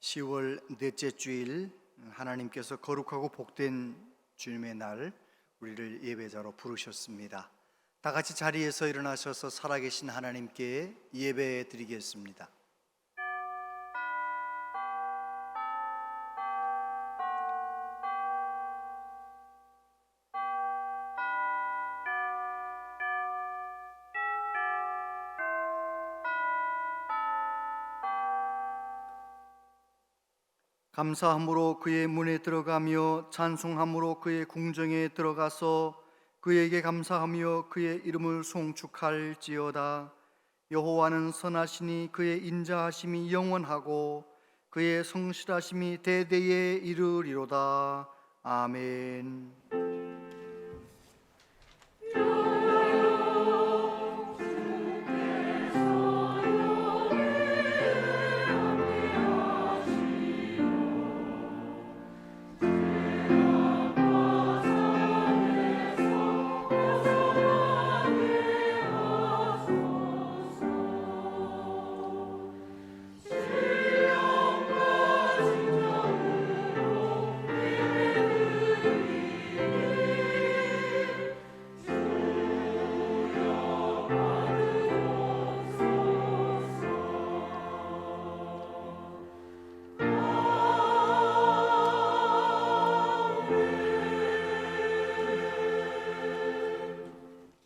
10월 넷째 주일, 하나님께서 거룩하고 복된 주님의 날 우리를 예배자로 부르셨습니다. 다 같이 자리에서 일어나셔서 살아계신 하나님께 예배 드리겠습니다. 감사함으로 그의 문에 들어가며 찬송함으로 그의 궁정에 들어가서 그에게 감사하며 그의 이름을 송축할지어다. 여호와는 선하시니 그의 인자하심이 영원하고 그의 성실하심이 대대에 이르리로다. 아멘.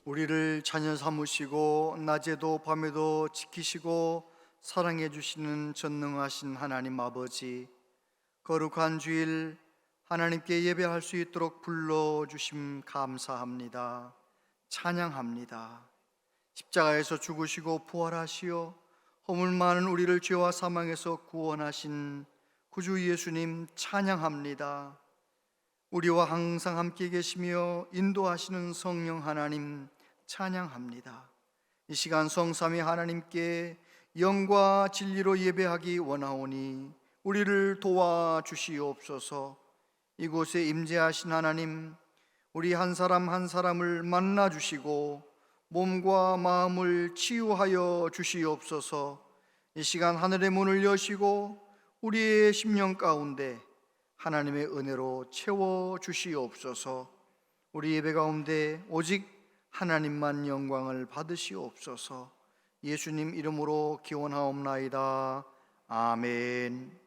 우리를 자녀 삼으시고 낮에도 밤에도 지키시고 사랑해 주시는 전능하신 하나님 아버지, 거룩한 주일 하나님께 예배할 수 있도록 불러주심 감사합니다. 찬양합니다. 십자가에서 죽으시고 부활하시어 허물 많은 우리를 죄와 사망에서 구원하신 구주 예수님 찬양합니다. 우리와 항상 함께 계시며 인도하시는 성령 하나님 찬양합니다. 이 시간 성삼위 하나님께 영과 진리로 예배하기 원하오니 우리를 도와주시옵소서. 이곳에 임재하신 하나님, 우리 한 사람 한 사람을 만나 주시고 몸과 마음을 치유하여 주시옵소서. 이 시간 하늘의 문을 여시고 우리의 심령 가운데 하나님의 은혜로 채워 주시옵소서. 우리 예배 가운데 오직 하나님만 영광을 받으시옵소서. 예수님 이름으로 기원하옵나이다. 아멘.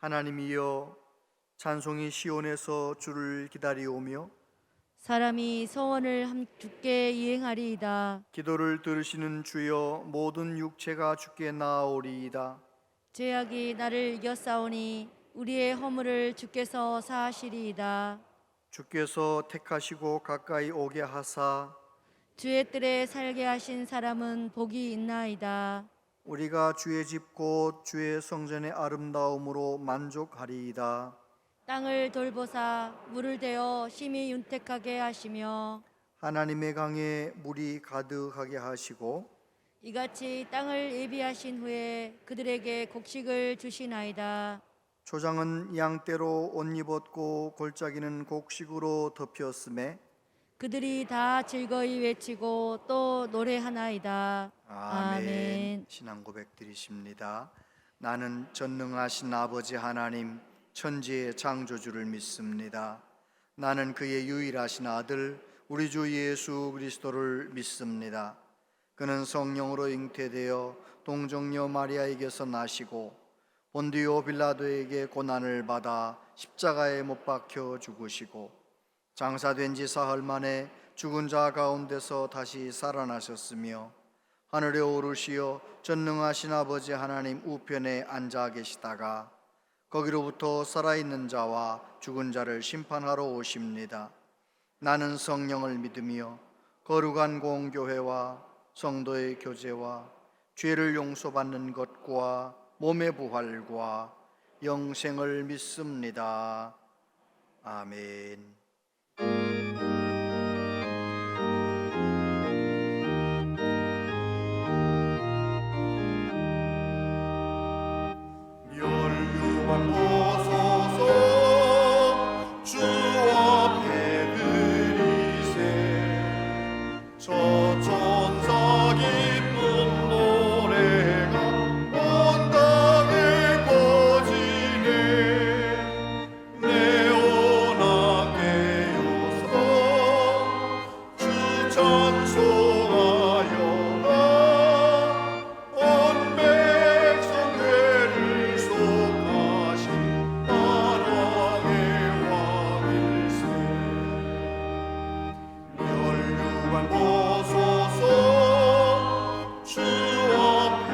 하나님이여, 찬송이 시온에서 주를 기다리오며 사람이 소원을 주께 이행하리이다. 기도를 들으시는 주여, 모든 육체가 주께 나아오리이다. 죄악이 나를 이겨싸우니 우리의 허물을 주께서 사하시리이다. 주께서 택하시고 가까이 오게 하사 주의 뜰에 살게 하신 사람은 복이 있나이다. 우리가 주의 집 곧 주의 성전의 아름다움으로 만족하리이다. 땅을 돌보사 물을 대어 심히 윤택하게 하시며 하나님의 강에 물이 가득하게 하시고 이같이 땅을 예비하신 후에 그들에게 곡식을 주시나이다. 초장은 양떼로 옷 입었고 골짜기는 곡식으로 덮였음에 그들이 다 즐거이 외치고 또 노래하나이다. 아멘. 신앙 고백 드리십니다. 나는 전능하신 아버지 하나님 천지의 창조주를 믿습니다. 나는 그의 유일하신 아들 우리 주 예수 그리스도를 믿습니다. 그는 성령으로 잉태되어 동정녀 마리아에게서 나시고 본디오 빌라도에게 고난을 받아 십자가에 못 박혀 죽으시고 장사된 지 사흘 만에 죽은 자 가운데서 다시 살아나셨으며 하늘에 오르시어 전능하신 아버지 하나님 우편에 앉아 계시다가 거기로부터 살아있는 자와 죽은 자를 심판하러 오십니다. 나는 성령을 믿으며 거룩한 공교회와 성도의 교제와 죄를 용서받는 것과 몸의 부활과 영생을 믿습니다. 아멘. 보소서 주 앞에 드리세 저 천사 기쁜 노래가 온 땅에 퍼지네 내오나 깨어서 주 찬송하여라 온 백성 죄를 속하신 만왕의 왕일세 멸류관 보소서 주 앞에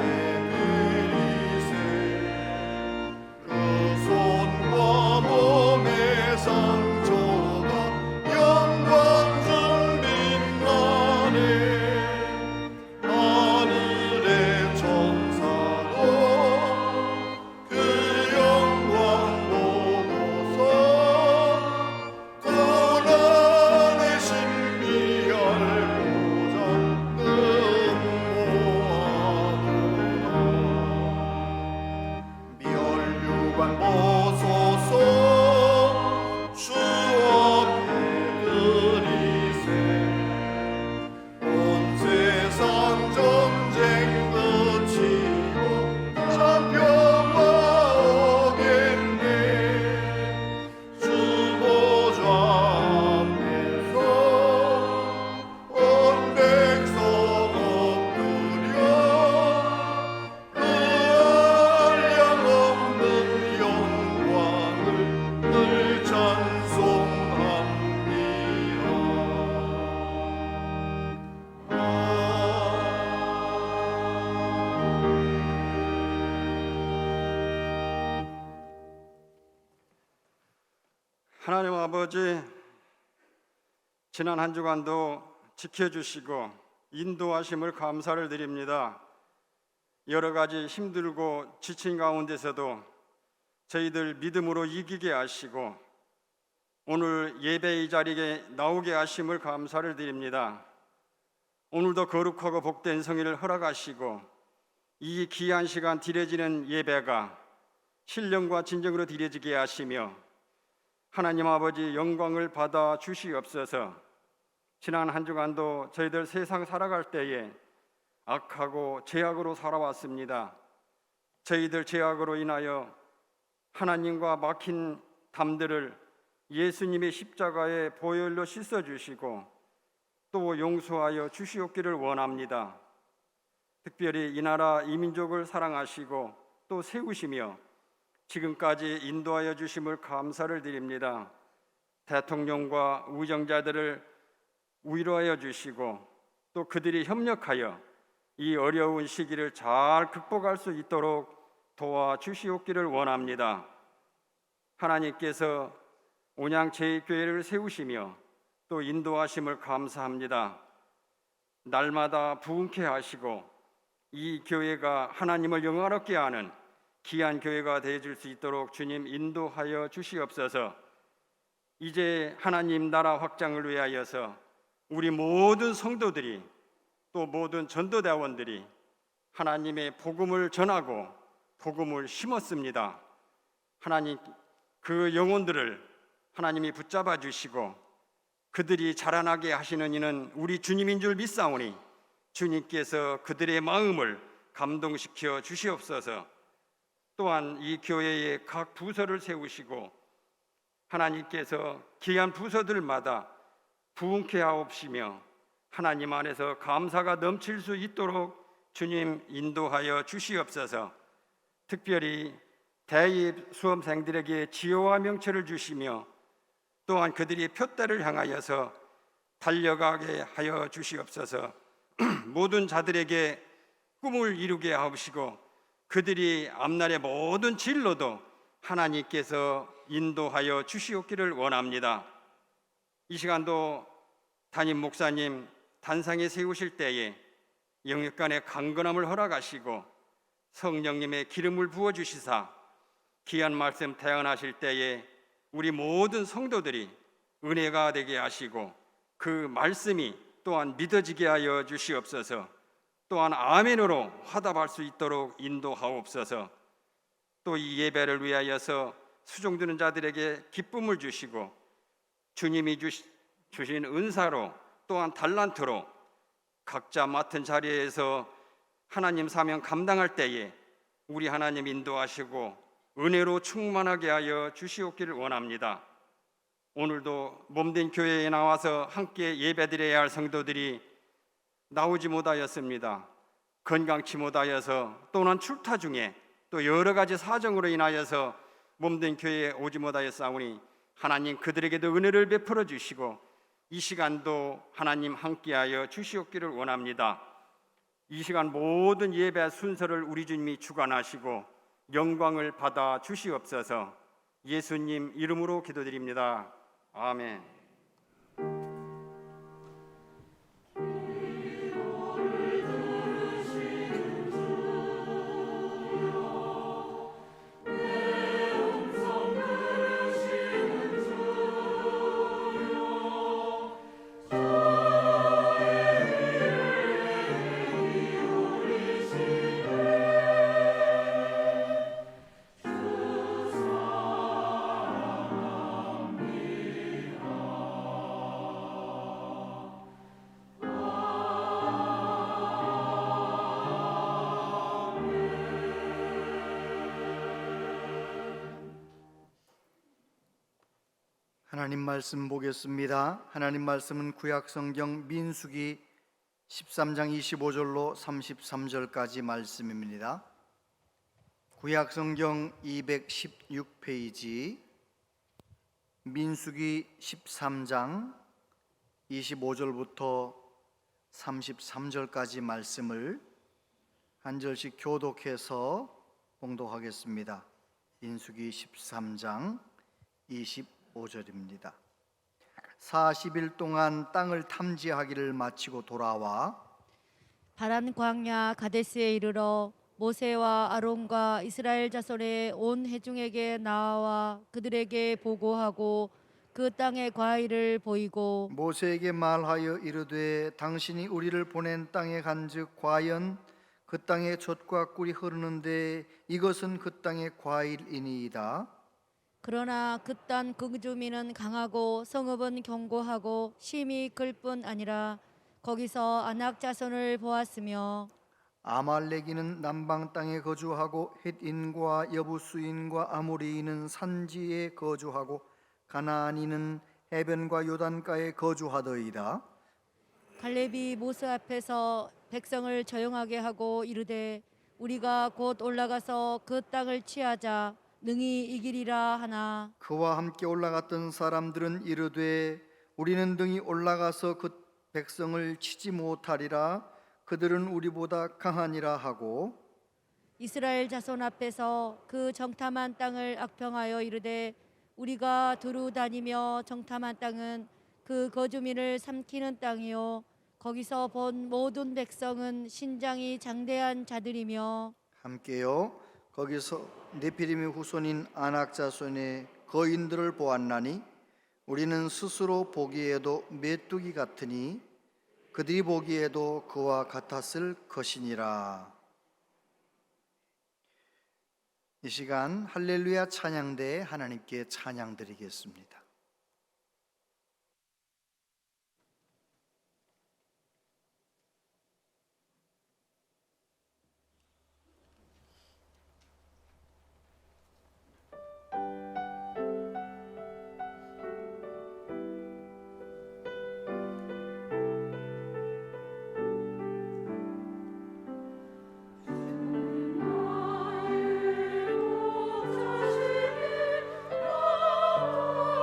드리세 그 손과 몸의 상처가 영광 중 빛나네 하늘의 천사도 그 영광 보고서 고난의 신비할 보좌 응모하도다 멸류관 보소서 주 앞에 드리세 온 세상 전쟁 그치고 참 평화 오겠네 주 보좌 앞에서 온 백성 엎드려 그 한량없는 영광을 늘 하나님 아버지, 지난 한 주간도 지켜주시고 인도하심을 감사를 드립니다. 여러 가지 힘들고 지친 가운데서도 저희들 믿음으로 이기게 하시고 오늘 예배의 자리에 나오게 하심을 감사를 드립니다. 오늘도 거룩하고 복된 성의를 허락하시고 이 귀한 시간 드려지는 예배가 신령과 진정으로 드려지게 하시며 하나님 아버지 영광을 받아 주시옵소서. 지난 한 주간도 저희들 세상 살아갈 때에 악하고 죄악으로 살아왔습니다. 저희들 죄악으로 인하여 하나님과 막힌 담들을 예수님의 십자가의 보혈로 씻어주시고 또 용서하여 주시옵기를 원합니다. 특별히 이 나라 이 민족을 사랑하시고 또 세우시며 지금까지 인도하여 주심을 감사를 드립니다. 대통령과 우정자들을 위로하여 주시고 또 그들이 협력하여 이 어려운 시기를 잘 극복할 수 있도록 도와주시옵기를 원합니다. 하나님께서 온양 제2교회를 세우시며 또 인도하심을 감사합니다. 날마다 부흥케 하시고 이 교회가 하나님을 영화롭게 하는 귀한 교회가 되어줄 수 있도록 주님 인도하여 주시옵소서. 이제 하나님 나라 확장을 위하여서 우리 모든 성도들이 또 모든 전도대원들이 하나님의 복음을 전하고 복음을 심었습니다. 하나님 그 영혼들을 하나님이 붙잡아 주시고 그들이 자라나게 하시는 이는 우리 주님인 줄 믿사오니 주님께서 그들의 마음을 감동시켜 주시옵소서. 또한 이 교회의 각 부서를 세우시고 하나님께서 귀한 부서들마다 부흥케 하옵시며 하나님 안에서 감사가 넘칠 수 있도록 주님 인도하여 주시옵소서. 특별히 대입 수험생들에게 지혜와 명철을 주시며 또한 그들이 표대를 향하여서 달려가게 하여 주시옵소서. 모든 자들에게 꿈을 이루게 하시고 그들이 앞날의 모든 진로도 하나님께서 인도하여 주시옵기를 원합니다. 이 시간도 담임 목사님 단상에 세우실 때에 영역간의 강건함을 허락하시고 성령님의 기름을 부어주시사 귀한 말씀 태어나실 때에 우리 모든 성도들이 은혜가 되게 하시고 그 말씀이 또한 믿어지게 하여 주시옵소서. 또한 아멘으로 화답할 수 있도록 인도하옵소서. 또 이 예배를 위하여서 수종드는 자들에게 기쁨을 주시고 주님이 주신 은사로 또한 달란트로 각자 맡은 자리에서 하나님 사명 감당할 때에 우리 하나님 인도하시고 은혜로 충만하게 하여 주시옵기를 원합니다. 오늘도 몸된 교회에 나와서 함께 예배드려야 할 성도들이 나오지 못하였습니다. 건강치 못하여서 또는 출타 중에 또 여러 가지 사정으로 인하여서 몸된 교회에 오지 못하였사오니 하나님 그들에게도 은혜를 베풀어 주시고 이 시간도 하나님 함께하여 주시옵기를 원합니다. 이 시간 모든 예배 순서를 우리 주님이 주관하시고 영광을 받아 주시옵소서. 예수님 이름으로 기도드립니다. 아멘. 하나님 말씀 보겠습니다. 하나님 말씀은 구약성경 민수기 13장 25절로 33절까지 말씀입니다. 구약성경 216페이지 민수기 13장 25절부터 33절까지 말씀을 한 절씩 교독해서 봉독하겠습니다. 민수기 13장 25절입니다. 40일 동안 땅을 탐지하기를 마치고 돌아와 바란 광야 가데스에 이르러 모세와 아론과 이스라엘 자손의 온 회중에게 나와 그들에게 보고하고 그 땅의 과일을 보이고 모세에게 말하여 이르되 당신이 우리를 보낸 땅에 간즉 과연 그 땅에 젖과 꿀이 흐르는데 이것은 그 땅의 과일이니이다. 그러나 그 땅 그 주민은 강하고 성읍은 견고하고 심이 클 뿐 아니라 거기서 아낙 자손을 보았으며 아말렉인은 남방 땅에 거주하고 헷인과 여부수인과 아모리인은 산지에 거주하고 가나안인은 해변과 요단가에 거주하더이다. 갈렙이 모세 앞에서 백성을 조용하게 하고 이르되 우리가 곧 올라가서 그 땅을 취하자 능히 이기리라 하나 그와 함께 올라갔던 사람들은 이르되 우리는 등이 올라가서 그 백성을 치지 못하리라. 그들은 우리보다 강하니라 하고 이스라엘 자손 앞에서 그 정탐한 땅을 악평하여 이르되 우리가 두루 다니며 정탐한 땅은 그 거주민을 삼키는 땅이요 거기서 본 모든 백성은 신장이 장대한 자들이며 함께요. 거기서 네피림의 후손인 아낙 자손의 거인들을 보았나니 우리는 스스로 보기에도 메뚜기 같으니 그들이 보기에도 그와 같았을 것이니라. 이 시간 할렐루야 찬양대에 하나님께 찬양드리겠습니다.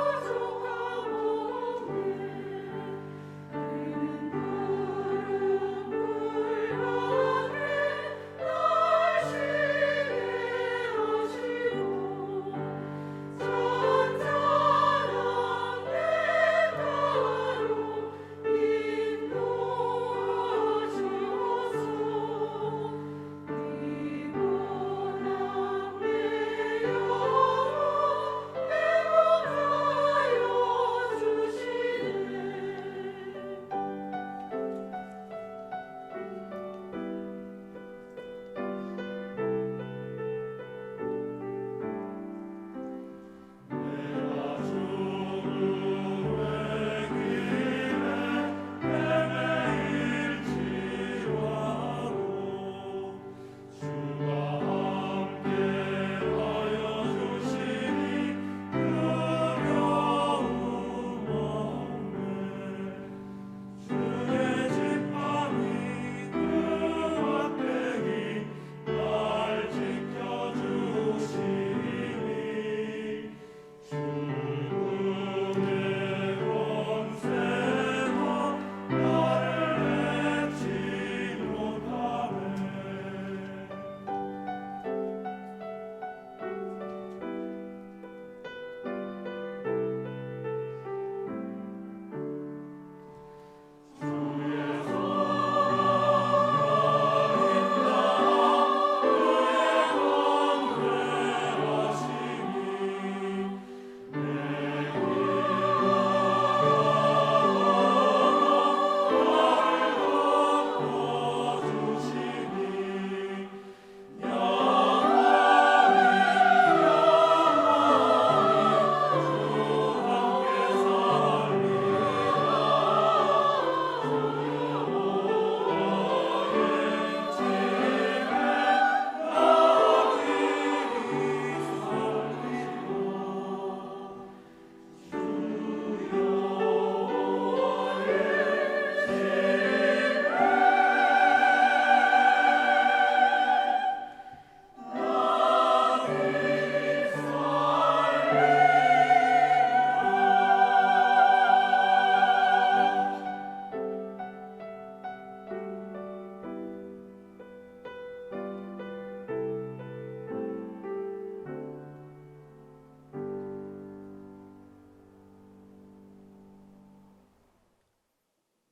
나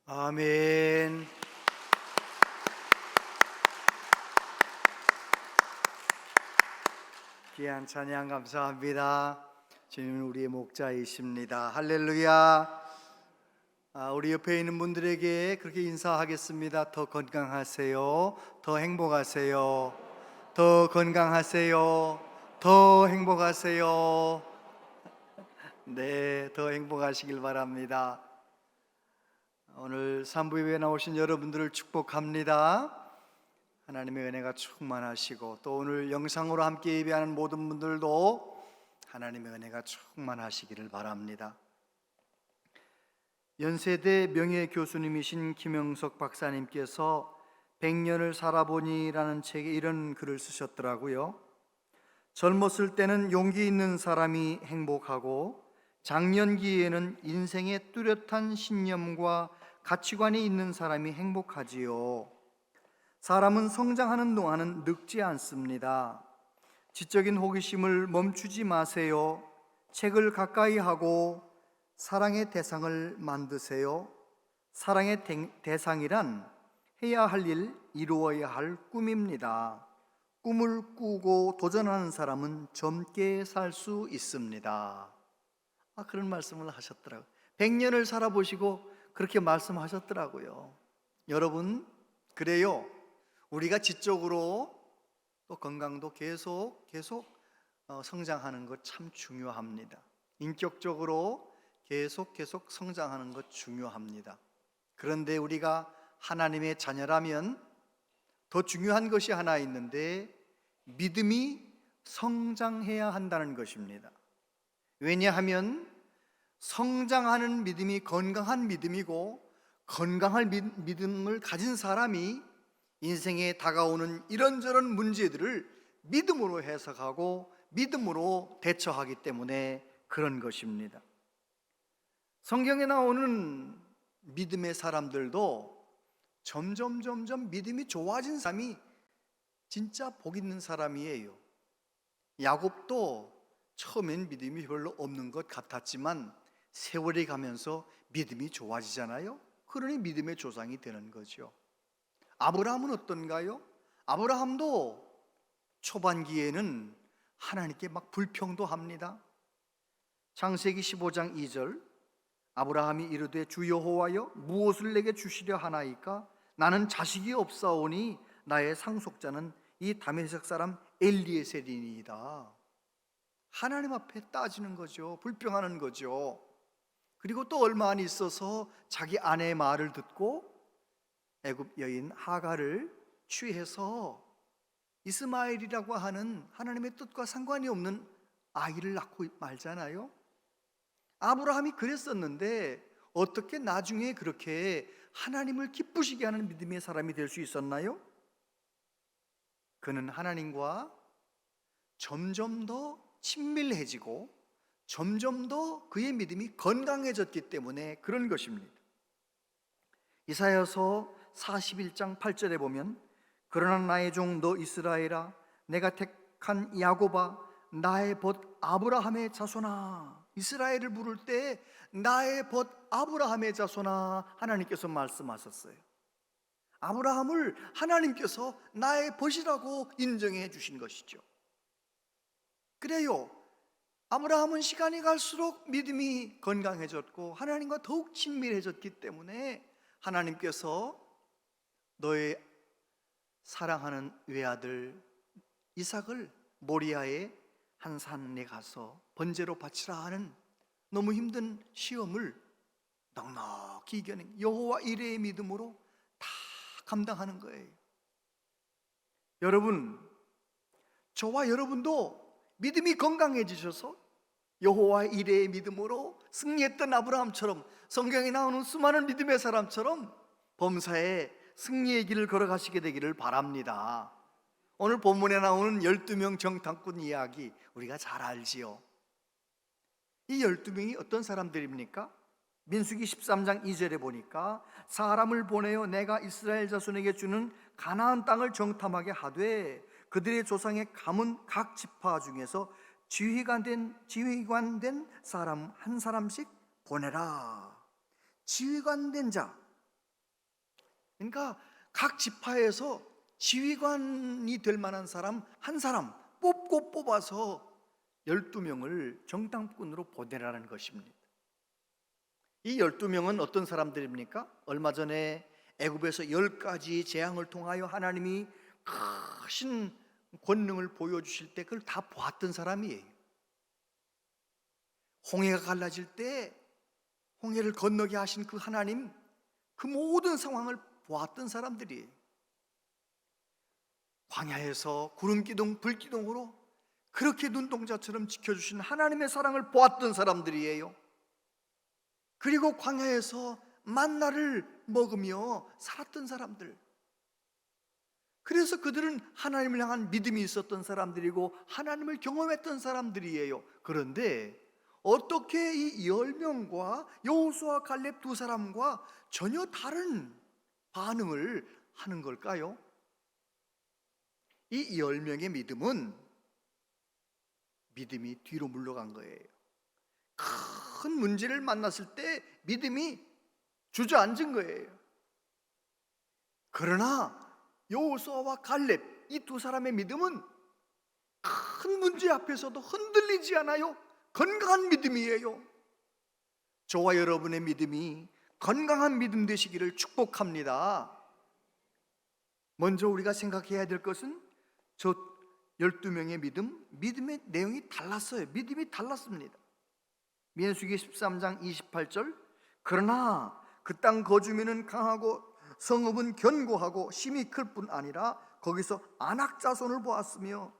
아멘. 귀한 찬양 감사합니다. 주님은 우리의 목자이십니다. 할렐루야. 우리 옆에 있는 분들에게 그렇게 인사하겠습니다. 더 건강하세요. 더 행복하세요. 더 건강하세요. 더 행복하세요. 네, 더 행복하시길 바랍니다. 오늘 산부 예배에 나오신 여러분들을 축복합니다. 하나님의 은혜가 충만하시고, 또 오늘 영상으로 함께 예배하는 모든 분들도 하나님의 은혜가 충만하시기를 바랍니다. 연세대 명예교수님이신 김영석 박사님께서 100년을 살아보니라는 책에 이런 글을 쓰셨더라고요. 젊었을 때는 용기 있는 사람이 행복하고, 장년기에는 인생에 뚜렷한 신념과 가치관이 있는 사람이 행복하지요. 사람은 성장하는 동안은 늙지 않습니다. 지적인 호기심을 멈추지 마세요. 책을 가까이 하고 사랑의 대상을 만드세요. 사랑의 대상이란 해야 할 일, 이루어야 할 꿈입니다. 꿈을 꾸고 도전하는 사람은 젊게 살 수 있습니다. 그런 말씀을 하셨더라고요. 100년을 살아보시고 그렇게 말씀하셨더라고요. 여러분, 그래요. 우리가 지적으로 또 건강도 계속 성장하는 것 참 중요합니다. 인격적으로 계속 성장하는 것 중요합니다. 그런데 우리가 하나님의 자녀라면 더 중요한 것이 하나 있는데, 믿음이 성장해야 한다는 것입니다. 왜냐하면 성장하는 믿음이 건강한 믿음이고, 건강한 믿음을 가진 사람이 인생에 다가오는 이런저런 문제들을 믿음으로 해석하고 믿음으로 대처하기 때문에 그런 것입니다. 성경에 나오는 믿음의 사람들도 점점 믿음이 좋아진 사람이 진짜 복 있는 사람이에요. 야곱도 처음엔 믿음이 별로 없는 것 같았지만 세월이 가면서 믿음이 좋아지잖아요. 그러니 믿음의 조상이 되는 거죠. 아브라함은 어떤가요? 아브라함도 초반기에는 하나님께 막 불평도 합니다. 창세기 15장 2절, 아브라함이 이르되 주 여호와여 무엇을 내게 주시려 하나이까? 나는 자식이 없사오니 나의 상속자는 이 다메섹 사람 엘리에셀이니이다. 하나님 앞에 따지는 거죠. 불평하는 거죠. 그리고 또 얼마 안 있어서 자기 아내의 말을 듣고 애굽 여인 하갈을 취해서 이스마엘이라고 하는 하나님의 뜻과 상관이 없는 아이를 낳고 말잖아요. 아브라함이 그랬었는데 어떻게 나중에 그렇게 하나님을 기쁘시게 하는 믿음의 사람이 될 수 있었나요? 그는 하나님과 점점 더 친밀해지고 점점 더 그의 믿음이 건강해졌기 때문에 그런 것입니다. 이사야서 41장 8절에 보면, 그러나 나의 종 너 이스라엘아, 내가 택한 야곱아, 나의 벗 아브라함의 자손아. 이스라엘을 부를 때 나의 벗 아브라함의 자손아, 하나님께서 말씀하셨어요. 아브라함을 하나님께서 나의 벗이라고 인정해 주신 것이죠. 그래요. 아브라함은 시간이 갈수록 믿음이 건강해졌고 하나님과 더욱 친밀해졌기 때문에 하나님께서 너의 사랑하는 외아들 이삭을 모리아의 한 산에 가서 번제로 바치라 하는 너무 힘든 시험을 넉넉히 이겨낸 여호와 이레의 믿음으로 다 감당하는 거예요. 여러분, 저와 여러분도 믿음이 건강해지셔서 여호와 이레의 믿음으로 승리했던 아브라함처럼, 성경에 나오는 수많은 믿음의 사람처럼 범사에 승리의 길을 걸어가시게 되기를 바랍니다. 오늘 본문에 나오는 12명 정탐꾼 이야기 우리가 잘 알지요. 이 12명이 어떤 사람들입니까? 민수기 13장 2절에 보니까 사람을 보내어 내가 이스라엘 자손에게 주는 가나안 땅을 정탐하게 하되 그들의 조상의 가문 각 지파 중에서 지휘관 된 사람 한 사람씩 보내라. 지휘관 된 자, 그러니까 각 지파에서 지휘관이 될 만한 사람 한 사람 뽑아서 12명을 정탐꾼으로 보내라는 것입니다. 이 12명은 어떤 사람들입니까? 얼마 전에 애굽에서 10가지 재앙을 통하여 하나님이 크신 권능을 보여주실 때 그걸 다 보았던 사람이에요. 홍해가 갈라질 때 홍해를 건너게 하신 그 하나님, 그 모든 상황을 보았던 사람들이에요. 광야에서 구름기둥 불기둥으로 그렇게 눈동자처럼 지켜주신 하나님의 사랑을 보았던 사람들이에요. 그리고 광야에서 만나를 먹으며 살았던 사람들, 그래서 그들은 하나님을 향한 믿음이 있었던 사람들이고 하나님을 경험했던 사람들이에요. 그런데 어떻게 이 10명과 여호수아 갈렙 두 사람과 전혀 다른 반응을 하는 걸까요? 이 10명의 믿음이 뒤로 물러간 거예요. 큰 문제를 만났을 때 믿음이 주저앉은 거예요. 그러나 여호수아와 갈렙 이 두 사람의 믿음은 큰 문제 앞에서도 흔들리지 않아요. 건강한 믿음이에요. 저와 여러분의 믿음이 건강한 믿음 되시기를 축복합니다. 먼저 우리가 생각해야 될 것은 저 12명의 믿음의 내용이 달랐어요. 믿음이 달랐습니다. 민수기 13장 28절, 그러나 그 땅 거주민은 강하고 성읍은 견고하고 심이 클 뿐 아니라 거기서 아낙 자손을 보았으며,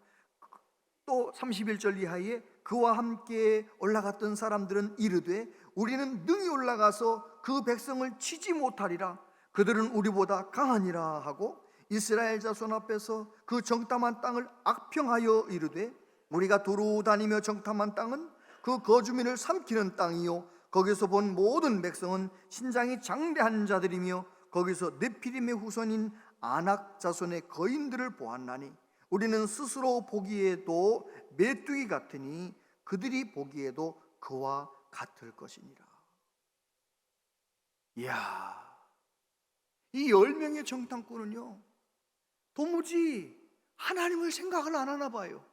또 31절 이하에 그와 함께 올라갔던 사람들은 이르되 우리는 능히 올라가서 그 백성을 치지 못하리라. 그들은 우리보다 강하니라 하고 이스라엘 자손 앞에서 그 정탐한 땅을 악평하여 이르되 우리가 두루 다니며 정탐한 땅은 그 거주민을 삼키는 땅이요 거기서 본 모든 백성은 신장이 장대한 자들이며 거기서 네피림의 후손인 아낙 자손의 거인들을 보았나니 우리는 스스로 보기에도 메뚜기 같으니 그들이 보기에도 그와 같을 것이니라. 이야, 이 10명의 정탐꾼은요 도무지 하나님을 생각을 안 하나 봐요.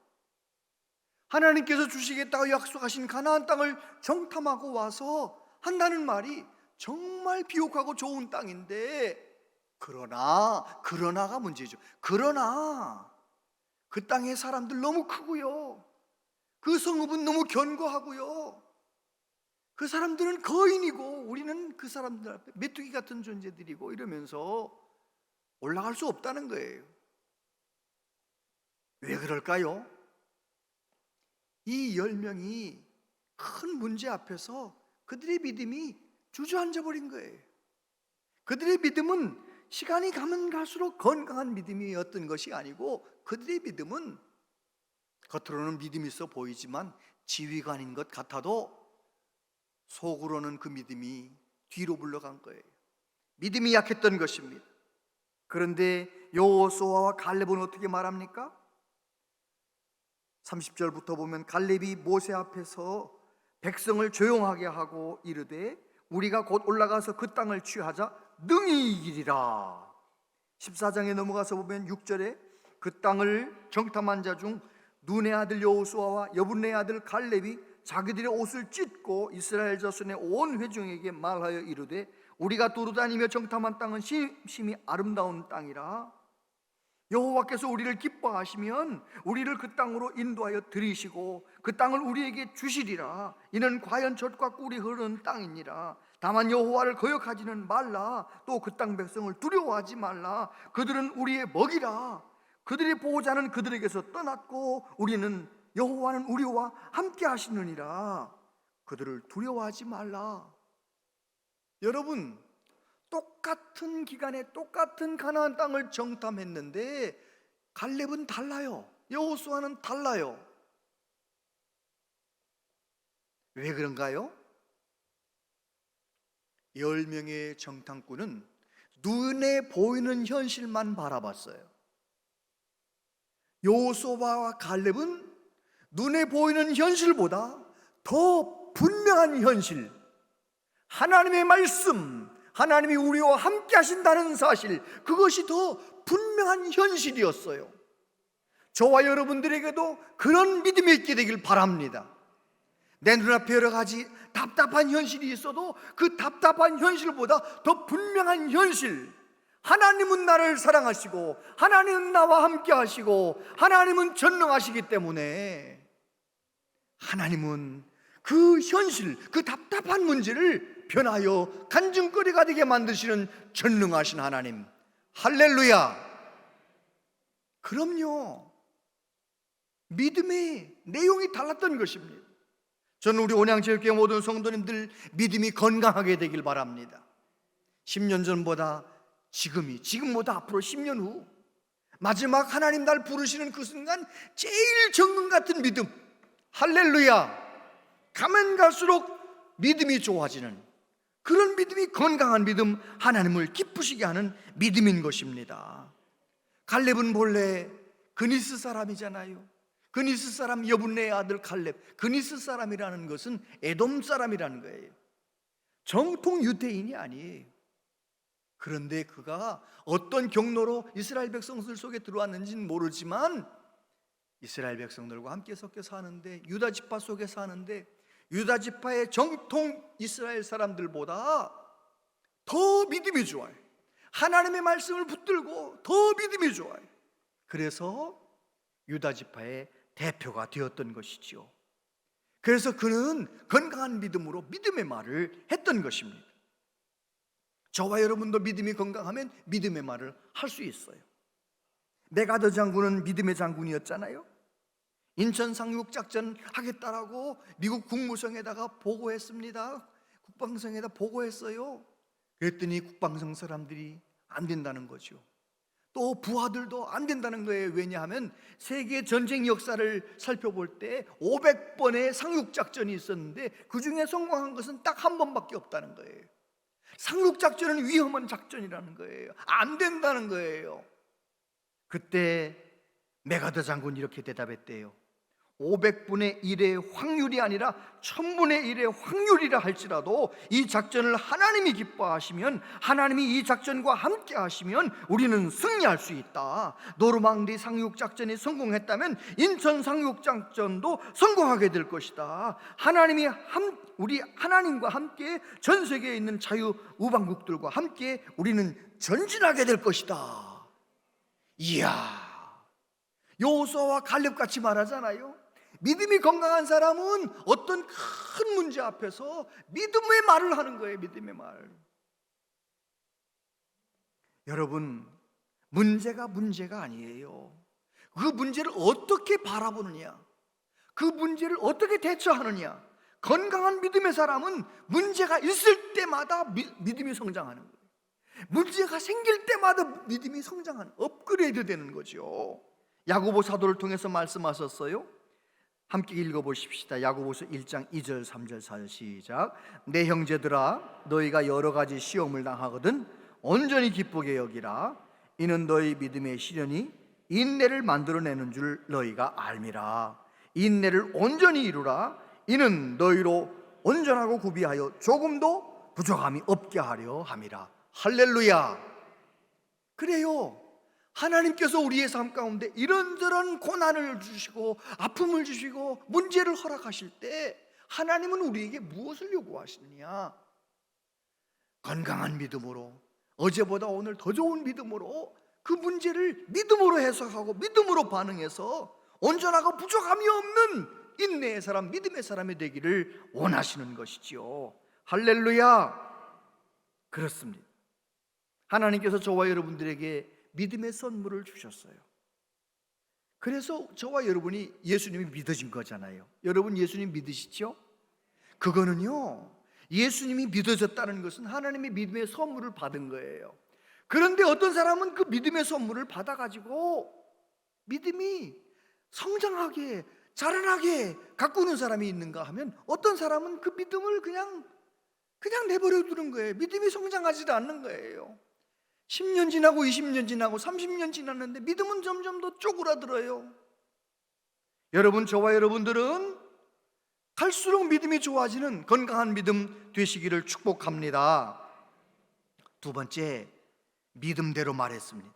하나님께서 주시겠다고 약속하신 가나안 땅을 정탐하고 와서 한다는 말이 정말 비옥하고 좋은 땅인데, 그러나가 문제죠. 그러나 그 땅의 사람들 너무 크고요, 그 성읍은 너무 견고하고요, 그 사람들은 거인이고 우리는 그 사람들 앞에 메뚜기 같은 존재들이고 이러면서 올라갈 수 없다는 거예요. 왜 그럴까요? 이 10명이 큰 문제 앞에서 그들의 믿음이 주저앉아 버린 거예요. 그들의 믿음은 시간이 가면 갈수록 건강한 믿음이었던 것이 아니고, 그들의 믿음은 겉으로는 믿음이 있어 보이지만 지휘관인 것 같아도 속으로는 그 믿음이 뒤로 물러간 거예요. 믿음이 약했던 것입니다. 그런데 여호수아와 갈렙은 어떻게 말합니까? 30절부터 보면 갈렙이 모세 앞에서 백성을 조용하게 하고 이르되 우리가 곧 올라가서 그 땅을 취하자 능히 이기리라. 14장에 넘어가서 보면 6절에 그 땅을 정탐한 자 중 눈의 아들 여호수아와 여분의 아들 갈렙이 자기들의 옷을 찢고 이스라엘 자손의 온 회중에게 말하여 이르되 우리가 두루다니며 정탐한 땅은 심히 아름다운 땅이라. 여호와께서 우리를 기뻐하시면 우리를 그 땅으로 인도하여 들이시고 그 땅을 우리에게 주시리라. 이는 과연 젖과 꿀이 흐르는 땅이니라. 다만 여호와를 거역하지는 말라. 또 그 땅 백성을 두려워하지 말라. 그들은 우리의 먹이라. 그들의 보호자는 그들에게서 떠났고 우리는 여호와는 우리와 함께 하시느니라. 그들을 두려워하지 말라. 여러분, 똑같은 기간에 똑같은 가나안 땅을 정탐했는데 갈렙은 달라요. 여호수아는 달라요. 왜 그런가요? 10명의 정탐꾼은 눈에 보이는 현실만 바라봤어요. 여호수아와 갈렙은 눈에 보이는 현실보다 더 분명한 현실, 하나님의 말씀, 하나님이 우리와 함께 하신다는 사실, 그것이 더 분명한 현실이었어요. 저와 여러분들에게도 그런 믿음이 있게 되길 바랍니다. 내 눈앞에 여러 가지 답답한 현실이 있어도 그 답답한 현실보다 더 분명한 현실, 하나님은 나를 사랑하시고 하나님은 나와 함께 하시고 하나님은 전능하시기 때문에 하나님은 그 현실, 그 답답한 문제를 변하여 간증거리가 되게 만드시는 전능하신 하나님, 할렐루야. 그럼요, 믿음의 내용이 달랐던 것입니다. 저는 우리 온양체육회 모든 성도님들 믿음이 건강하게 되길 바랍니다. 10년 전보다 지금보다 앞으로 10년 후 마지막 하나님 날 부르시는 그 순간 제일 정금 같은 믿음, 할렐루야. 가면 갈수록 믿음이 좋아지는 그런 믿음이 건강한 믿음, 하나님을 기쁘시게 하는 믿음인 것입니다. 갈렙은 본래 그니스 사람이잖아요. 그니스 사람 여분네의 아들 갈렙, 그니스 사람이라는 것은 에돔 사람이라는 거예요. 정통 유대인이 아니에요. 그런데 그가 어떤 경로로 이스라엘 백성들 속에 들어왔는지는 모르지만 이스라엘 백성들과 함께 섞여 사는데, 유다 지파 속에 사는데, 유다 지파의 정통 이스라엘 사람들보다 더 믿음이 좋아요. 하나님의 말씀을 붙들고 더 믿음이 좋아요. 그래서 유다 지파의 대표가 되었던 것이지요. 그래서 그는 건강한 믿음으로 믿음의 말을 했던 것입니다. 저와 여러분도 믿음이 건강하면 믿음의 말을 할 수 있어요. 메가더 장군은 믿음의 장군이었잖아요. 인천 상륙작전 하겠다라고 미국 국무성에다가 보고했습니다. 국방성에다 보고했어요. 그랬더니 국방성 사람들이 안 된다는 거죠. 또 부하들도 안 된다는 거예요. 왜냐하면 세계 전쟁 역사를 살펴볼 때 500번의 상륙작전이 있었는데 그 중에 성공한 것은 딱 한 번밖에 없다는 거예요. 상륙작전은 위험한 작전이라는 거예요. 안 된다는 거예요. 그때 메가더 장군이 이렇게 대답했대요. 500분의 1의 확률이 아니라 1000분의 1의 확률이라 할지라도 이 작전을 하나님이 기뻐하시면, 하나님이 이 작전과 함께 하시면 우리는 승리할 수 있다. 노르망디 상륙작전이 성공했다면 인천 상륙작전도 성공하게 될 것이다. 우리 하나님과 함께 전 세계에 있는 자유우방국들과 함께 우리는 전진하게 될 것이다. 이야, 여호수아와 갈렙같이 말하잖아요. 믿음이 건강한 사람은 어떤 큰 문제 앞에서 믿음의 말을 하는 거예요. 믿음의 말. 여러분, 문제가 아니에요. 그 문제를 어떻게 바라보느냐, 그 문제를 어떻게 대처하느냐. 건강한 믿음의 사람은 문제가 있을 때마다 믿음이 성장하는 거예요. 문제가 생길 때마다 믿음이 성장하는, 업그레이드 되는 거죠. 야고보 사도를 통해서 말씀하셨어요. 함께 읽어보십시다. 야고보서 1장 2절 3절 4절 시작. 내 형제들아, 너희가 여러 가지 시험을 당하거든 온전히 기쁘게 여기라. 이는 너희 믿음의 시련이 인내를 만들어내는 줄 너희가 알미라. 인내를 온전히 이루라. 이는 너희로 온전하고 구비하여 조금도 부족함이 없게 하려 함이라. 할렐루야. 그래요, 하나님께서 우리의 삶 가운데 이런저런 고난을 주시고 아픔을 주시고 문제를 허락하실 때 하나님은 우리에게 무엇을 요구하시느냐? 건강한 믿음으로, 어제보다 오늘 더 좋은 믿음으로 그 문제를 믿음으로 해석하고 믿음으로 반응해서 온전하고 부족함이 없는 인내의 사람, 믿음의 사람이 되기를 원하시는 것이지요. 할렐루야. 그렇습니다. 하나님께서 저와 여러분들에게 믿음의 선물을 주셨어요. 그래서 저와 여러분이 예수님이 믿어진 거잖아요. 여러분 예수님 믿으시죠? 그거는요, 예수님이 믿어졌다는 것은 하나님의 믿음의 선물을 받은 거예요. 그런데 어떤 사람은 그 믿음의 선물을 받아가지고 믿음이 성장하게 자라나게 가꾸는 사람이 있는가 하면, 어떤 사람은 그 믿음을 그냥 내버려 두는 거예요. 믿음이 성장하지도 않는 거예요. 10년 지나고 20년 지나고 30년 지났는데 믿음은 점점 더 쪼그라들어요. 여러분, 저와 여러분들은 갈수록 믿음이 좋아지는 건강한 믿음 되시기를 축복합니다. 두 번째, 믿음대로 말했습니다.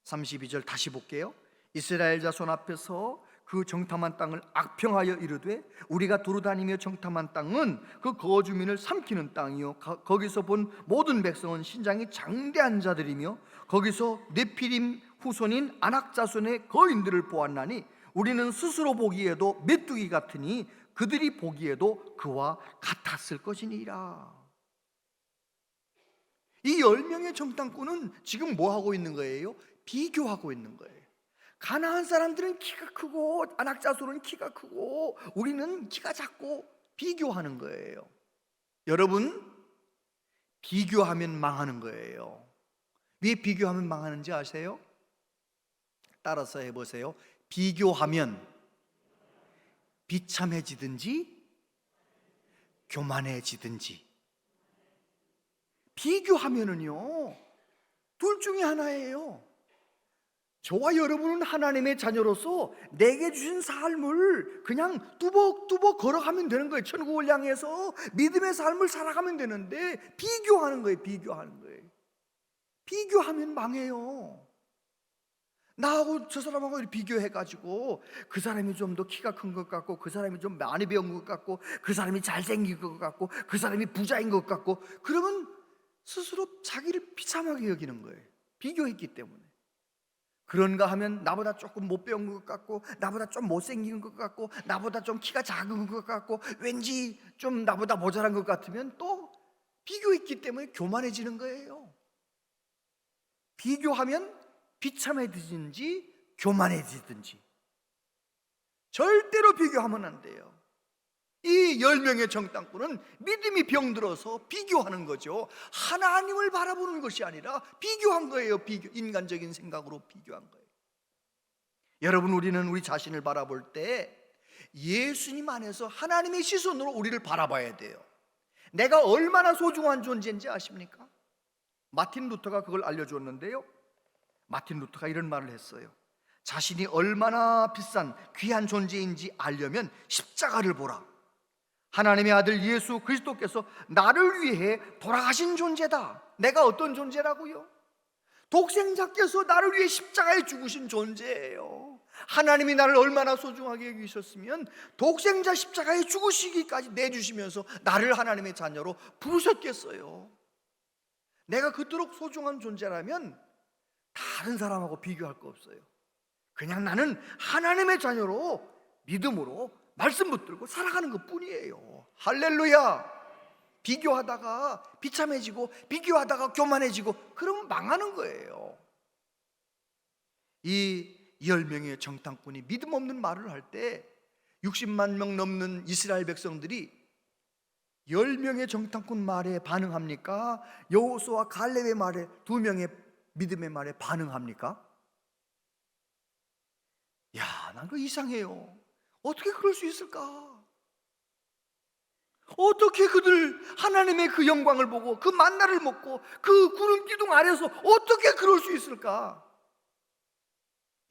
32절 다시 볼게요. 이스라엘 자손 앞에서 그 정탐한 땅을 악평하여 이르되 우리가 두루다니며 정탐한 땅은 그 거주민을 삼키는 땅이요 거기서 본 모든 백성은 신장이 장대한 자들이며 거기서 네피림 후손인 아낙 자손의 거인들을 보았나니 우리는 스스로 보기에도 메뚜기 같으니 그들이 보기에도 그와 같았을 것이니라. 이 10명의 정탐꾼은 지금 뭐 하고 있는 거예요? 비교하고 있는 거예요. 가나안 사람들은 키가 크고 아낙 자손은 키가 크고 우리는 키가 작고 비교하는 거예요. 여러분, 비교하면 망하는 거예요. 왜 비교하면 망하는지 아세요? 따라서 해보세요. 비교하면 비참해지든지 교만해지든지. 비교하면은요, 둘 중에 하나예요. 저와 여러분은 하나님의 자녀로서 내게 주신 삶을 그냥 뚜벅뚜벅 걸어가면 되는 거예요. 천국을 향해서 믿음의 삶을 살아가면 되는데 비교하는 거예요. 비교하는 거예요. 비교하면 망해요. 나하고 저 사람하고 비교해가지고 그 사람이 좀 더 키가 큰 것 같고 그 사람이 좀 많이 배운 것 같고 그 사람이 잘생긴 것 같고 그 사람이 부자인 것 같고, 그러면 스스로 자기를 비참하게 여기는 거예요. 비교했기 때문에. 그런가 하면 나보다 조금 못 배운 것 같고 나보다 좀 못생긴 것 같고 나보다 좀 키가 작은 것 같고 왠지 좀 나보다 모자란 것 같으면 또 비교했기 때문에 교만해지는 거예요. 비교하면 비참해지든지 교만해지든지. 절대로 비교하면 안 돼요. 이 10명의 정탐꾼은 믿음이 병들어서 비교하는 거죠. 하나님을 바라보는 것이 아니라 비교한 거예요. 인간적인 생각으로 비교한 거예요. 여러분, 우리는 우리 자신을 바라볼 때 예수님 안에서 하나님의 시선으로 우리를 바라봐야 돼요. 내가 얼마나 소중한 존재인지 아십니까? 마틴 루터가 그걸 알려줬는데요, 마틴 루터가 이런 말을 했어요. 자신이 얼마나 비싼 귀한 존재인지 알려면 십자가를 보라. 하나님의 아들 예수 그리스도께서 나를 위해 돌아가신 존재다. 내가 어떤 존재라고요? 독생자께서 나를 위해 십자가에 죽으신 존재예요. 하나님이 나를 얼마나 소중하게 여기셨으면 독생자 십자가에 죽으시기까지 내주시면서 나를 하나님의 자녀로 부르셨겠어요. 내가 그토록 소중한 존재라면 다른 사람하고 비교할 거 없어요. 그냥 나는 하나님의 자녀로 믿음으로 말씀 붙들고 살아가는 것 뿐이에요. 할렐루야. 비교하다가 비참해지고 비교하다가 교만해지고 그러면 망하는 거예요. 이 10명의 정탐꾼이 믿음 없는 말을 할 때 60만 명 넘는 이스라엘 백성들이 10명의 정탐꾼 말에 반응합니까? 여호수아 갈렙의 말에, 2명의 믿음의 말에 반응합니까? 야, 난 그거 이상해요. 어떻게 그럴 수 있을까? 어떻게 그들 하나님의 그 영광을 보고 그 만나를 먹고 그 구름 기둥 아래서 어떻게 그럴 수 있을까?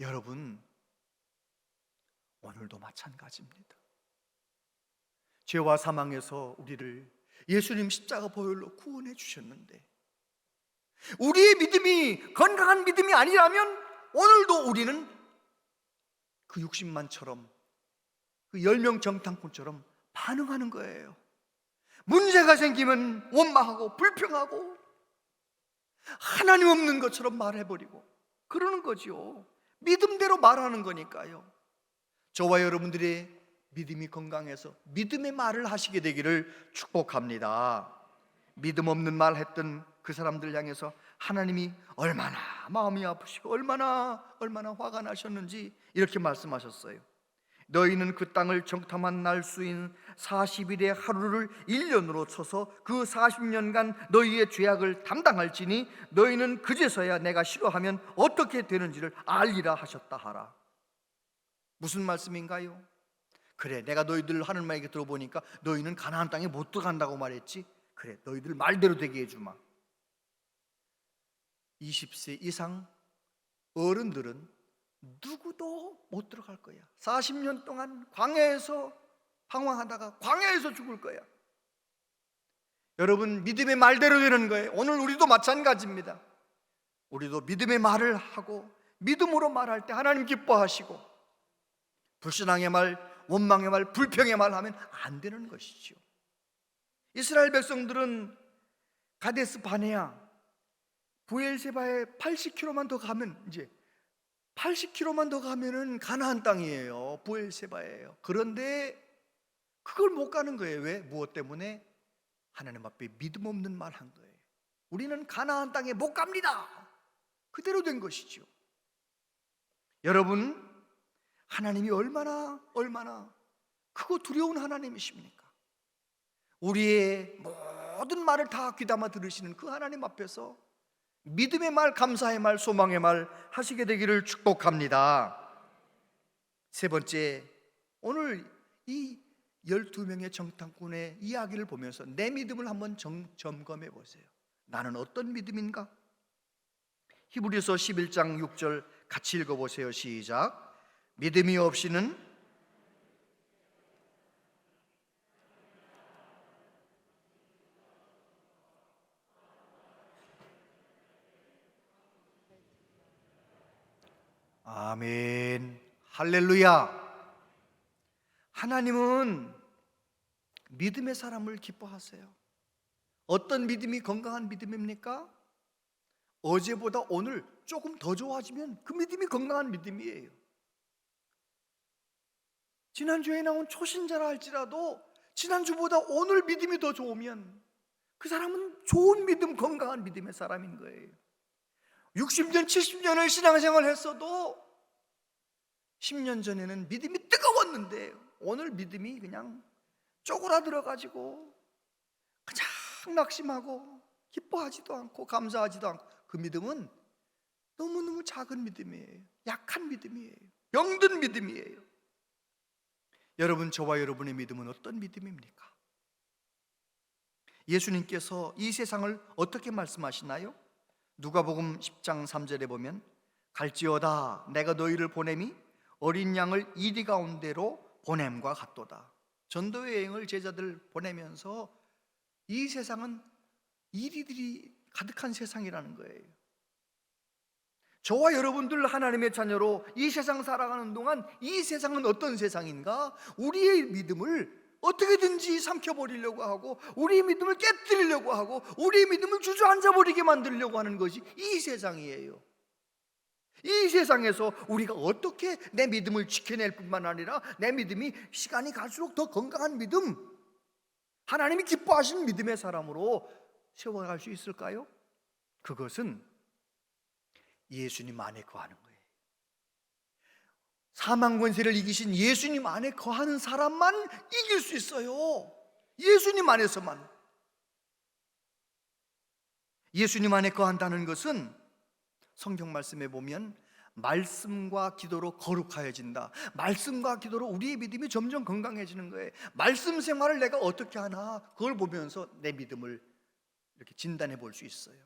여러분, 오늘도 마찬가지입니다. 죄와 사망에서 우리를 예수님 십자가 보혈로 구원해 주셨는데 우리의 믿음이 건강한 믿음이 아니라면 오늘도 우리는 그 60만처럼 그 10명 정탐꾼처럼 반응하는 거예요. 문제가 생기면 원망하고 불평하고 하나님 없는 것처럼 말해버리고 그러는 거죠. 믿음대로 말하는 거니까요. 저와 여러분들의 믿음이 건강해서 믿음의 말을 하시게 되기를 축복합니다. 믿음 없는 말 했던 그 사람들 향해서 하나님이 얼마나 마음이 아프시고 얼마나 화가 나셨는지 이렇게 말씀하셨어요. 너희는 그 땅을 정탐한 날 수인 40일의 하루를 1년으로 쳐서 그 40년간 너희의 죄악을 담당할지니 너희는 그제서야 내가 싫어하면 어떻게 되는지를 알리라 하셨다 하라. 무슨 말씀인가요? 그래, 내가 너희들 하나님에게 들어보니까 너희는 가나안 땅에 못 들어간다고 말했지. 그래, 너희들 말대로 되게 해주마. 20세 이상 어른들은 누구도 못 들어갈 거야. 40년 동안 광야에서 방황하다가 광야에서 죽을 거야. 여러분, 믿음의 말대로 되는 거예요. 오늘 우리도 마찬가지입니다. 우리도 믿음의 말을 하고 믿음으로 말할 때 하나님 기뻐하시고, 불신앙의 말, 원망의 말, 불평의 말 하면 안 되는 것이죠. 이스라엘 백성들은 가데스 바네아 부엘세바에 80km만 더 가면, 이제 80km만 더 가면은 가나안 땅이에요. 부엘세바예요. 그런데 그걸 못 가는 거예요. 왜? 무엇 때문에? 하나님 앞에 믿음 없는 말 한 거예요. 우리는 가나안 땅에 못 갑니다. 그대로 된 것이죠. 여러분, 하나님이 얼마나 크고 두려운 하나님이십니까? 우리의 모든 말을 다 귀담아 들으시는 그 하나님 앞에서 믿음의 말, 감사의 말, 소망의 말 하시게 되기를 축복합니다. 세 번째, 오늘 이 12명의 정탐꾼의 이야기를 보면서 내 믿음을 한번 점검해 보세요. 나는 어떤 믿음인가? 히브리서 11장 6절 같이 읽어보세요. 시작. 믿음이 없이는 아멘, 할렐루야. 하나님은 믿음의 사람을 기뻐하세요. 어떤 믿음이 건강한 믿음입니까? 어제보다 오늘 조금 더 좋아지면 그 믿음이 건강한 믿음이에요. 지난주에 나온 초신자라 할지라도 지난주보다 오늘 믿음이 더 좋으면 그 사람은 좋은 믿음, 건강한 믿음의 사람인 거예요. 60년, 70년을 신앙생활 했어도 10년 전에는 믿음이 뜨거웠는데 오늘 믿음이 그냥 쪼그라들어가지고 그냥 낙심하고 기뻐하지도 않고 감사하지도 않고, 그 믿음은 너무너무 작은 믿음이에요. 약한 믿음이에요. 병든 믿음이에요. 여러분, 저와 여러분의 믿음은 어떤 믿음입니까? 예수님께서 이 세상을 어떻게 말씀하시나요? 누가복음 10장 3절에 보면 갈지어다 내가 너희를 보냄이 어린 양을 이리 가운데로 보냄과 같도다. 전도 여행을 제자들 보내면서 이 세상은 이리들이 가득한 세상이라는 거예요. 저와 여러분들 하나님의 자녀로 이 세상 살아가는 동안 이 세상은 어떤 세상인가? 우리의 믿음을 어떻게든지 삼켜버리려고 하고, 우리의 믿음을 깨뜨리려고 하고, 우리의 믿음을 주저앉아버리게 만들려고 하는 것이 이 세상이에요. 이 세상에서 우리가 어떻게 내 믿음을 지켜낼 뿐만 아니라 내 믿음이 시간이 갈수록 더 건강한 믿음, 하나님이 기뻐하시는 믿음의 사람으로 세워갈 수 있을까요? 그것은 예수님 안에 거하는 거예요. 사망 권세를 이기신 예수님 안에 거하는 사람만 이길 수 있어요. 예수님 안에서만. 예수님 안에 거한다는 것은 성경 말씀에 보면 말씀과 기도로 거룩하여진다. 말씀과 기도로 우리의 믿음이 점점 건강해지는 거예요. 말씀 생활을 내가 어떻게 하나, 그걸 보면서 내 믿음을 이렇게 진단해 볼 수 있어요.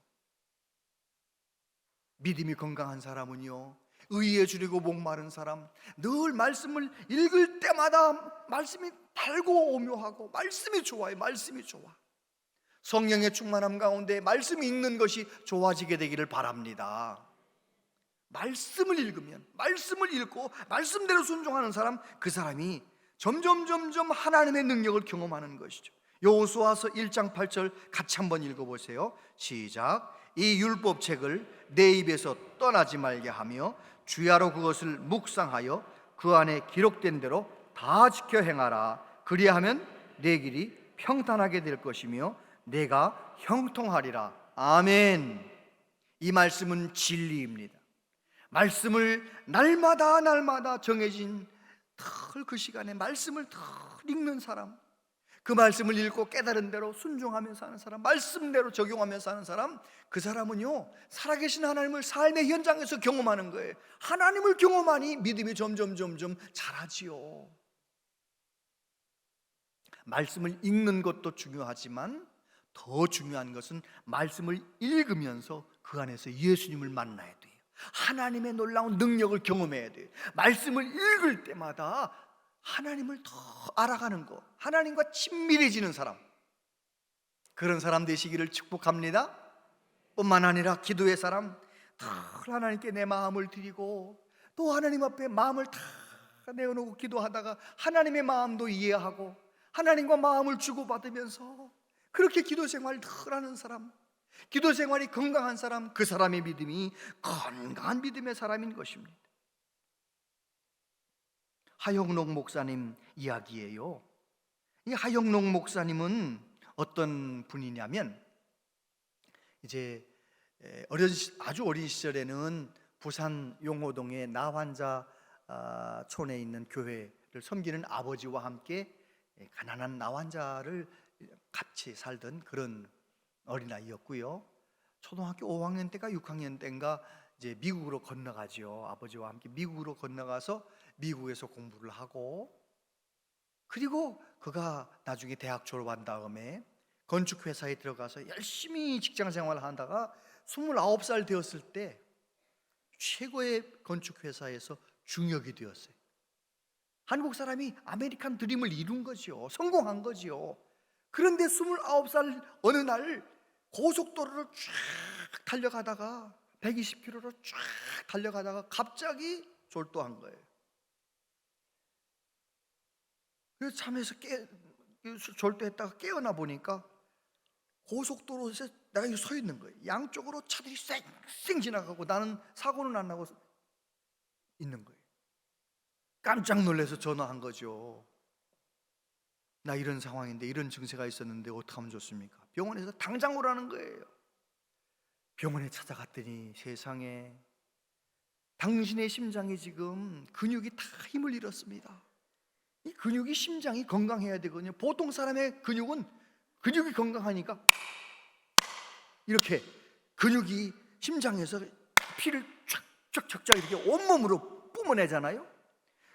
믿음이 건강한 사람은요, 의에 주리고 목마른 사람, 늘 말씀을 읽을 때마다 말씀이 달고 오묘하고 말씀이 좋아요. 말씀이 좋아. 성령의 충만함 가운데 말씀이 읽는 것이 좋아지게 되기를 바랍니다. 말씀을 읽으면, 말씀을 읽고 말씀대로 순종하는 사람, 그 사람이 점점 하나님의 능력을 경험하는 것이죠. 여호수아서 1장 8절 같이 한번 읽어보세요. 시작. 이 율법책을 내 입에서 떠나지 말게 하며 주야로 그것을 묵상하여 그 안에 기록된 대로 다 지켜 행하라. 그리하면 내 길이 평탄하게 될 것이며 내가 형통하리라. 아멘. 이 말씀은 진리입니다. 말씀을 날마다 정해진 그 시간에 말씀을 읽는 사람, 그 말씀을 읽고 깨달은 대로 순종하면서 사는 사람, 말씀대로 적용하면서 사는 사람, 그 사람은요, 살아계신 하나님을 삶의 현장에서 경험하는 거예요. 하나님을 경험하니 믿음이 점점 자라지요. 말씀을 읽는 것도 중요하지만 더 중요한 것은 말씀을 읽으면서 그 안에서 예수님을 만나야 돼요. 하나님의 놀라운 능력을 경험해야 돼요. 말씀을 읽을 때마다 하나님을 더 알아가는 것, 하나님과 친밀해지는 사람, 그런 사람 되시기를 축복합니다. 뿐만 아니라 기도의 사람, 늘 하나님께 내 마음을 드리고 또 하나님 앞에 마음을 다 내어놓고 기도하다가 하나님의 마음도 이해하고 하나님과 마음을 주고받으면서 그렇게 기도 생활을 늘 하는 사람, 기도 생활이 건강한 사람, 그 사람의 믿음이 건강한 믿음의 사람인 것입니다. 하영록 목사님 이야기예요. 이 하영록 목사님은 어떤 분이냐면, 이제 아주 어린 시절에는 부산 용호동의 나환자 촌에 있는 교회를 섬기는 아버지와 함께 가난한 나환자를 같이 살던 그런 어린아이였고요. 초등학교 5학년 때가 6학년 때인가 이제 미국으로 건너가죠. 아버지와 함께 미국으로 건너가서 미국에서 공부를 하고, 그리고 그가 나중에 대학 졸업한 다음에 건축회사에 들어가서 열심히 직장생활을 하다가 29살 되었을 때 최고의 건축회사에서 중역이 되었어요. 한국 사람이 아메리칸 드림을 이룬 거죠. 성공한 거죠. 그런데 29살 어느 날 고속도로를 쫙 달려가다가 120km로 쫙 달려가다가 갑자기 졸도한 거예요. 그래서 잠에서 졸도했다가 깨어나 보니까 고속도로에서 내가 서 있는 거예요. 양쪽으로 차들이 쌩쌩 지나가고 나는 사고는 안 나고 있는 거예요. 깜짝 놀라서 전화한 거죠. 나 이런 상황인데, 이런 증세가 있었는데 어떡하면 좋습니까? 병원에서 당장 오라는 거예요. 병원에 찾아갔더니 세상에, 당신의 심장이 지금 근육이 다 힘을 잃었습니다. 이 근육이, 심장이 건강해야 되거든요. 보통 사람의 근육이 건강하니까 이렇게 근육이 심장에서 피를 쫙쫙쫙 이렇게 온몸으로 뿜어내잖아요.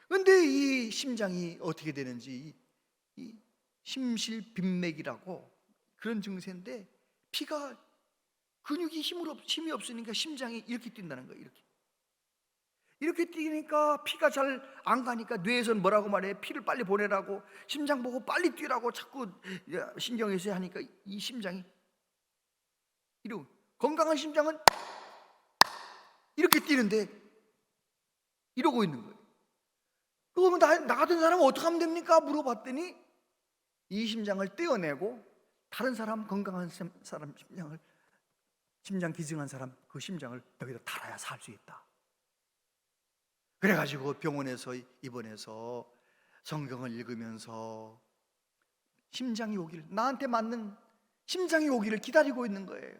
그런데 이 심장이 어떻게 되는지, 이 심실빈맥이라고 그런 증세인데, 피가, 근육이 힘이 없으니까 심장이 이렇게 뛴다는 거예요. 이렇게 뛰니까 피가 잘 안 가니까 뇌에서는 뭐라고 말해? 피를 빨리 보내라고, 심장 보고 빨리 뛰라고 자꾸 신경에서 하니까 이 심장이 이러고, 건강한 심장은 이렇게 뛰는데 이러고 있는 거예요. 그러면 나 같은 사람은 어떻게 하면 됩니까? 물어봤더니 이 심장을 떼어내고 다른 사람, 건강한 사람 심장을, 심장 기증한 사람 그 심장을 여기다 달아야 살 수 있다. 그래가지고 병원에서 입원해서 성경을 읽으면서 심장이 오기를, 나한테 맞는 심장이 오기를 기다리고 있는 거예요.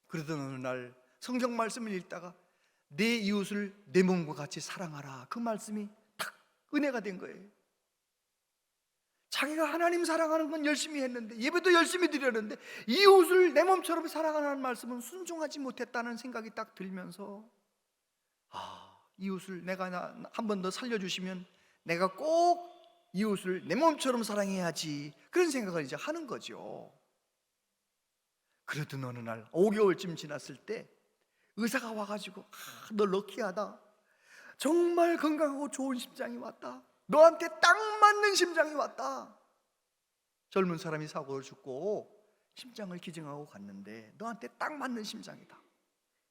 그러던 어느 날 성경 말씀을 읽다가 내 이웃을 내 몸과 같이 사랑하라, 그 말씀이 탁 은혜가 된 거예요. 자기가 하나님 사랑하는 건 열심히 했는데, 예배도 열심히 드렸는데 이웃을 내 몸처럼 사랑하라는 말씀은 순종하지 못했다는 생각이 딱 들면서, 이웃을 내가 한 번 더 살려주시면 내가 꼭 이웃을 내 몸처럼 사랑해야지, 그런 생각을 이제 하는 거죠. 그러던 어느 날 5개월쯤 지났을 때 의사가 와가지고, 너 럭키하다, 정말 건강하고 좋은 심장이 왔다, 너한테 딱 맞는 심장이 왔다. 젊은 사람이 사고를 죽고 심장을 기증하고 갔는데 너한테 딱 맞는 심장이다.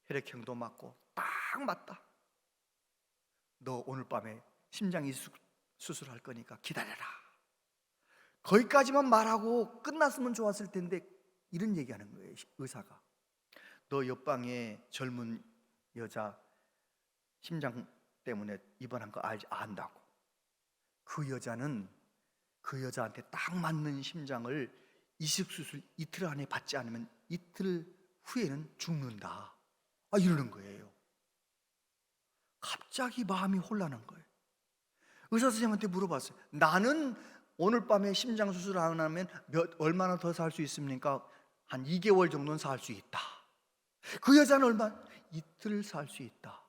혈액형도 맞고 딱 맞다. 너 오늘 밤에 심장 이식 수술할 거니까 기다려라. 거기까지만 말하고 끝났으면 좋았을 텐데 이런 얘기하는 거예요. 의사가, 너 옆방에 젊은 여자 심장 때문에 입원한 거 안다고. 그 여자는 그 여자한테 딱 맞는 심장을 이식수술 이틀 안에 받지 않으면 이틀 후에는 죽는다, 이러는 거예요. 갑자기 마음이 혼란한 거예요. 의사 선생님한테 물어봤어요. 나는 오늘 밤에 심장 수술 안 하면 얼마나 더 살 수 있습니까? 한 2개월 정도는 살 수 있다. 그 여자는 얼마? 이틀 살 수 있다.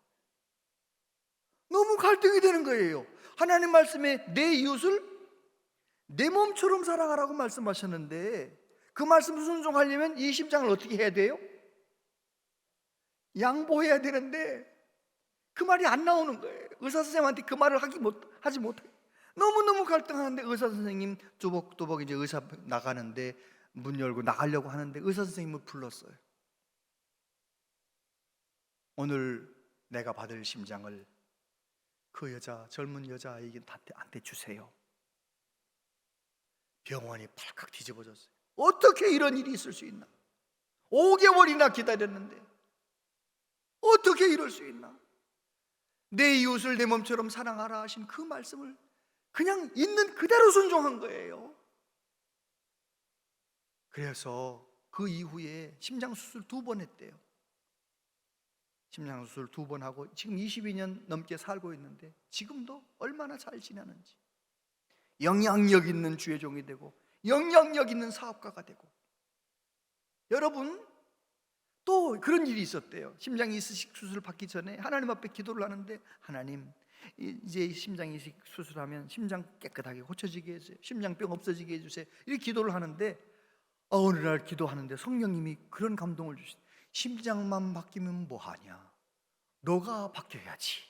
너무 갈등이 되는 거예요. 하나님 말씀에 내 이웃을 내 몸처럼 사랑하라고 말씀하셨는데, 그 말씀 순종하려면 이 심장을 어떻게 해야 돼요? 양보해야 되는데 그 말이 안 나오는 거예요. 의사 선생님한테 그 말을 하지 못해. 너무너무 갈등하는데 의사 선생님 또박또박 이제 의사 나가는데 문 열고 나가려고 하는데 의사 선생님을 불렀어요. 오늘 내가 받을 심장을 그 여자, 젊은 여자에게 한테 주세요. 병원이 팔칵 뒤집어졌어요. 어떻게 이런 일이 있을 수 있나? 5개월이나 기다렸는데 어떻게 이럴 수 있나? 내 이웃을 내 몸처럼 사랑하라 하신 그 말씀을 그냥 있는 그대로 순종한 거예요. 그래서 그 이후에 심장수술 2번 했대요. 심장수술 2번 하고 지금 22년 넘게 살고 있는데 지금도 얼마나 잘 지내는지, 영향력 있는 주의 종이 되고 영향력 있는 사업가가 되고. 여러분, 또 그런 일이 있었대요. 심장 이식 수술 받기 전에 하나님 앞에 기도를 하는데, 하나님 이제 심장 이식 수술하면 심장 깨끗하게 고쳐지게 해주세요, 심장병 없어지게 해주세요, 이렇게 기도를 하는데 어느 날 기도하는데 성령님이 그런 감동을 주시죠. 심장만 바뀌면 뭐하냐, 너가 바뀌어야지.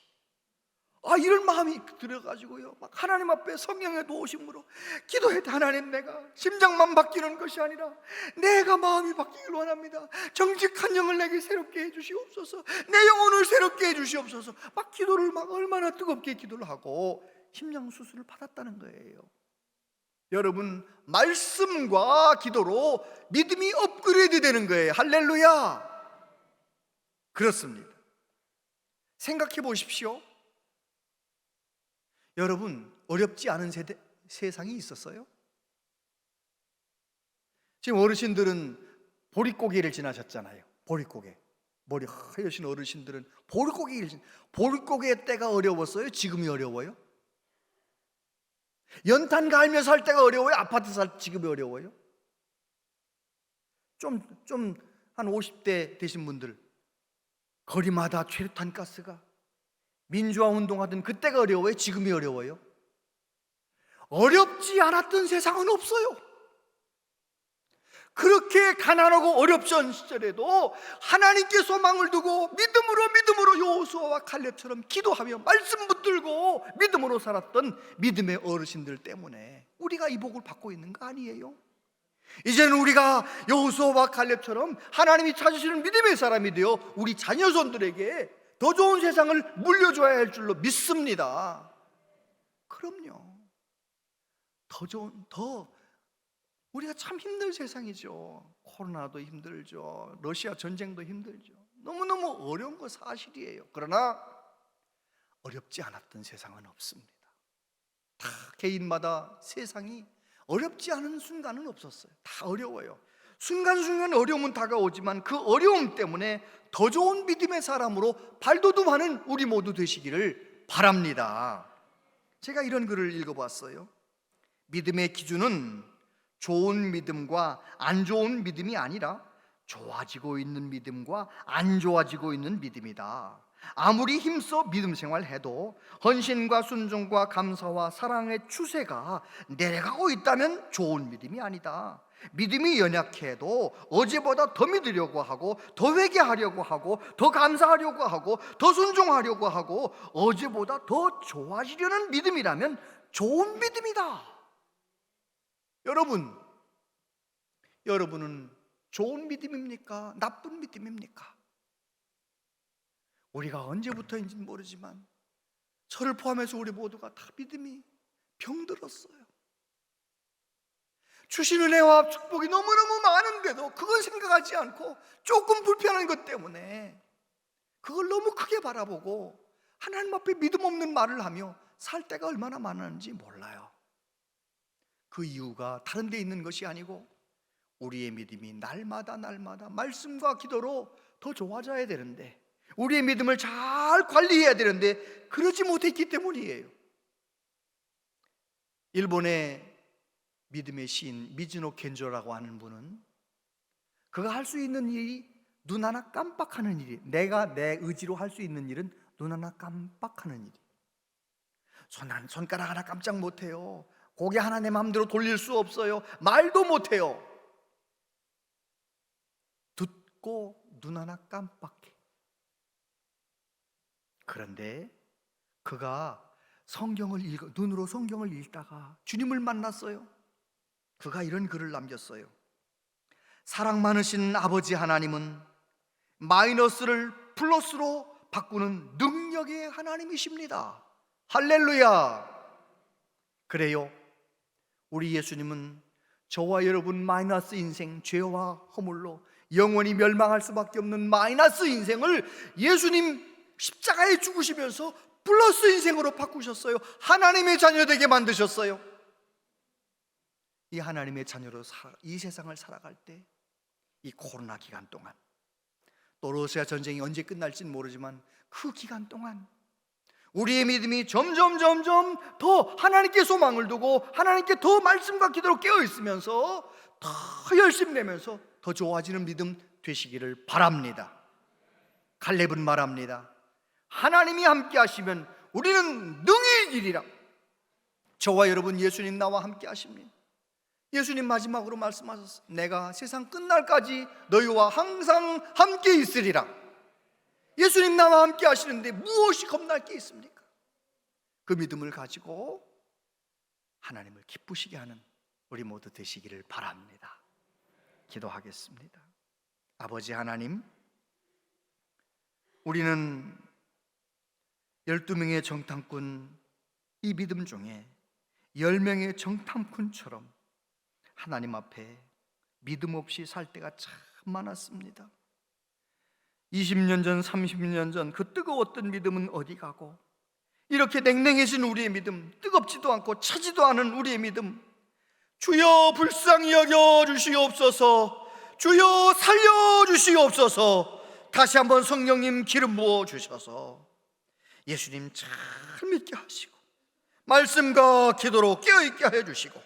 이런 마음이 들어가지고요, 막 하나님 앞에 성령의 도우심으로 기도했다. 하나님, 내가 심장만 바뀌는 것이 아니라 내가 마음이 바뀌길 원합니다. 정직한 영을 내게 새롭게 해주시옵소서, 내 영혼을 새롭게 해주시옵소서. 막 기도를 막 얼마나 뜨겁게 기도를 하고 심장 수술을 받았다는 거예요. 여러분, 말씀과 기도로 믿음이 업그레이드 되는 거예요. 할렐루야. 그렇습니다. 생각해 보십시오. 여러분, 어렵지 않은 세상이 있었어요? 지금 어르신들은 보릿고개를 지나셨잖아요. 보릿고개, 머리 하얘신 어르신들은 보릿고개 때가 어려웠어요? 지금이 어려워요? 연탄 갈며 살 때가 어려워요? 아파트 살 지금이 어려워요? 좀 한 50대 되신 분들, 거리마다 최루탄 가스가 민주화 운동하던 그때가 어려워요? 지금이 어려워요? 어렵지 않았던 세상은 없어요. 그렇게 가난하고 어렵던 시절에도 하나님께 소망을 두고 믿음으로 여호수아와 칼렙처럼 기도하며 말씀 붙들고 믿음으로 살았던 믿음의 어르신들 때문에 우리가 이 복을 받고 있는 거 아니에요? 이제는 우리가 여호수아와 칼렙처럼 하나님이 찾으시는 믿음의 사람이 되어 우리 자녀손들에게 더 좋은 세상을 물려줘야 할 줄로 믿습니다. 그럼요. 우리가 참 힘든 세상이죠. 코로나도 힘들죠. 러시아 전쟁도 힘들죠. 너무너무 어려운 거 사실이에요. 그러나 어렵지 않았던 세상은 없습니다. 다 개인마다 세상이 어렵지 않은 순간은 없었어요. 다 어려워요. 순간순간 어려움은 다가오지만 그 어려움 때문에 더 좋은 믿음의 사람으로 발돋움하는 우리 모두 되시기를 바랍니다. 제가 이런 글을 읽어봤어요. 믿음의 기준은 좋은 믿음과 안 좋은 믿음이 아니라 좋아지고 있는 믿음과 안 좋아지고 있는 믿음이다. 아무리 힘써 믿음 생활해도 헌신과 순종과 감사와 사랑의 추세가 내려가고 있다면 좋은 믿음이 아니다. 믿음이 연약해도 어제보다 더 믿으려고 하고 더 회개하려고 하고 더 감사하려고 하고 더 순종하려고 하고 어제보다 더 좋아지려는 믿음이라면 좋은 믿음이다. 여러분은 좋은 믿음입니까? 나쁜 믿음입니까? 우리가 언제부터인지는 모르지만 저를 포함해서 우리 모두가 다 믿음이 병들었어요. 주신 은혜와 축복이 너무너무 많은데도 그건 생각하지 않고 조금 불편한 것 때문에 그걸 너무 크게 바라보고 하나님 앞에 믿음 없는 말을 하며 살 때가 얼마나 많았는지 몰라요. 그 이유가 다른 데 있는 것이 아니고 우리의 믿음이 날마다 말씀과 기도로 더 좋아져야 되는데, 우리의 믿음을 잘 관리해야 되는데 그러지 못했기 때문이에요. 일본의 믿음의 시인 미즈노 겐조라고 하는 분은 그가 할 수 있는 일이 눈 하나 깜빡하는 일이, 내가 내 의지로 할 수 있는 일은 눈 하나 깜빡하는 일이, 손가락 하나 깜짝 못해요. 고개 하나 내 마음대로 돌릴 수 없어요. 말도 못해요. 듣고 눈 하나 깜빡해. 그런데 그가 눈으로 성경을 읽다가 주님을 만났어요. 그가 이런 글을 남겼어요. 사랑 많으신 아버지 하나님은 마이너스를 플러스로 바꾸는 능력의 하나님이십니다. 할렐루야. 그래요, 우리 예수님은 저와 여러분 마이너스 인생, 죄와 허물로 영원히 멸망할 수밖에 없는 마이너스 인생을 예수님 십자가에 죽으시면서 플러스 인생으로 바꾸셨어요. 하나님의 자녀 되게 만드셨어요. 이 하나님의 자녀로 이 세상을 살아갈 때, 이 코로나 기간 동안, 또 러시아 전쟁이 언제 끝날지는 모르지만 그 기간 동안 우리의 믿음이 점점 더 하나님께 소망을 두고 하나님께 더 말씀과 기도로 깨어 있으면서 더 열심 내면서 더 좋아지는 믿음 되시기를 바랍니다. 갈렙은 말합니다. 하나님이 함께 하시면 우리는 능히 이기리라. 저와 여러분, 예수님 나와 함께 하십니다. 예수님 마지막으로 말씀하셨어요. 내가 세상 끝날까지 너희와 항상 함께 있으리라. 예수님 나와 함께 하시는데 무엇이 겁날 게 있습니까? 그 믿음을 가지고 하나님을 기쁘시게 하는 우리 모두 되시기를 바랍니다. 기도하겠습니다. 아버지 하나님, 우리는 12명의 정탐꾼, 이 믿음 중에 10명의 정탐꾼처럼 하나님 앞에 믿음 없이 살 때가 참 많았습니다. 20년 전, 30년 전 그 뜨거웠던 믿음은 어디 가고, 이렇게 냉랭해진 우리의 믿음, 뜨겁지도 않고 차지도 않은 우리의 믿음, 주여 불쌍히 여겨 주시옵소서, 주여 살려 주시옵소서. 다시 한번 성령님 기름 부어 주셔서 예수님 잘 믿게 하시고 말씀과 기도로 깨어있게 해 주시고